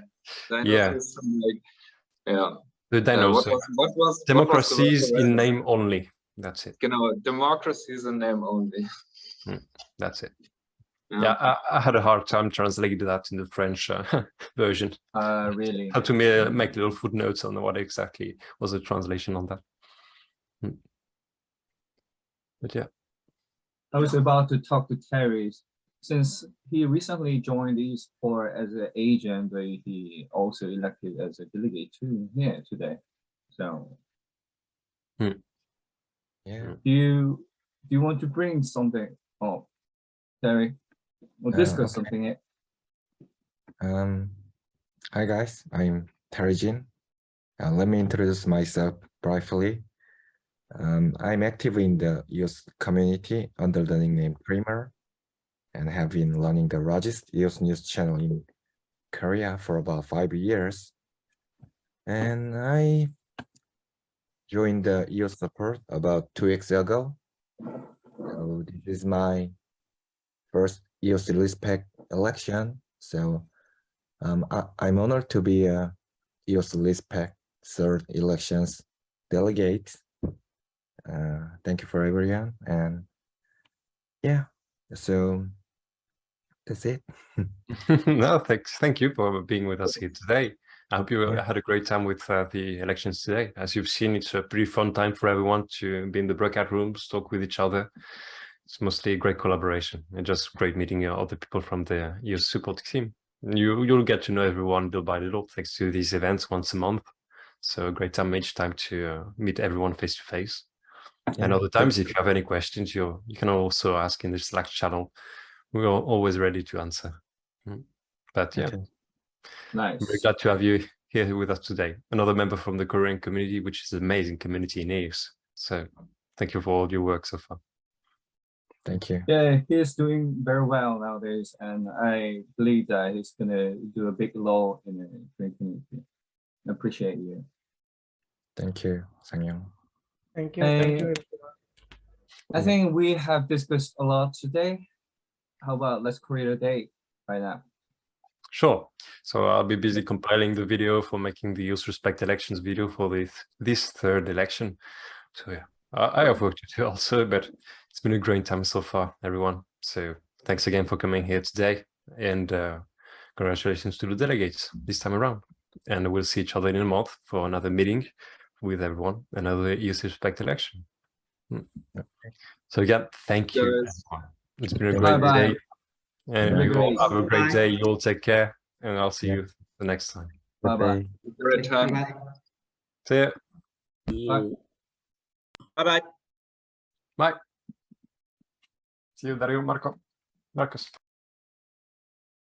Yeah. system, like, yeah. The dinosaur. What was Democracies the in name only. That's it. Democracy is a name only. That's it. Yeah. Yeah, I had a hard time translating that in the French version. Really? Had to make little footnotes on what exactly was the translation on that. But yeah. I was about to talk to Terry, since he recently joined EOS Support as an agent, but he also elected as a delegate too here today. So, Yeah. do you want to bring something up, Terry, or discuss Okay. something here? Hi guys, I'm Terry Jin. Let me introduce myself briefly. I'm active in the EOS community under the nickname Dreamer, and have been running the largest EOS news channel in Korea for about 5 years. And I joined the EOS Support about 2 weeks ago. So this is my first EOS Respect election. So I'm honored to be a EOS Respect third elections delegate. Thank you for everyone, and yeah, so that's it. No, thanks. Thank you for being with us here today. I hope you had a great time with the elections today. As you've seen, it's a pretty fun time for everyone to be in the breakout rooms, talk with each other. It's mostly a great collaboration and just great meeting other people from the EOS support team. You'll get to know everyone little by little thanks to these events once a month. So a great time each time to meet everyone face to face. And other times, if you have any questions, you can also ask in the Slack channel. We're always ready to answer. But yeah, Nice. I'm very glad to have you here with us today. Another member from the Korean community, which is an amazing community in EOS. So thank you for all your work so far. Thank you. Yeah, he's doing very well nowadays, and I believe that he's gonna do a big role in the Korean community. I appreciate you. Thank you, Sang-Young. Thank you. Thank you. I think we have discussed a lot today. How about let's create a date right now? Sure. So I'll be busy compiling the video for making the EOS Respect elections video for this third election. So yeah, I have work to do also, but it's been a great time so far, everyone. So thanks again for coming here today, and congratulations to the delegates this time around. And we'll see each other in a month for another meeting with everyone, another EOS Respect election. So again, thank you, everyone. It's been a great day. And you all have a great day. You all take care, and I'll see you the next time. Bye-bye. Great time. See ya. Bye. Bye-bye. Bye. See you, Dario, Marcos.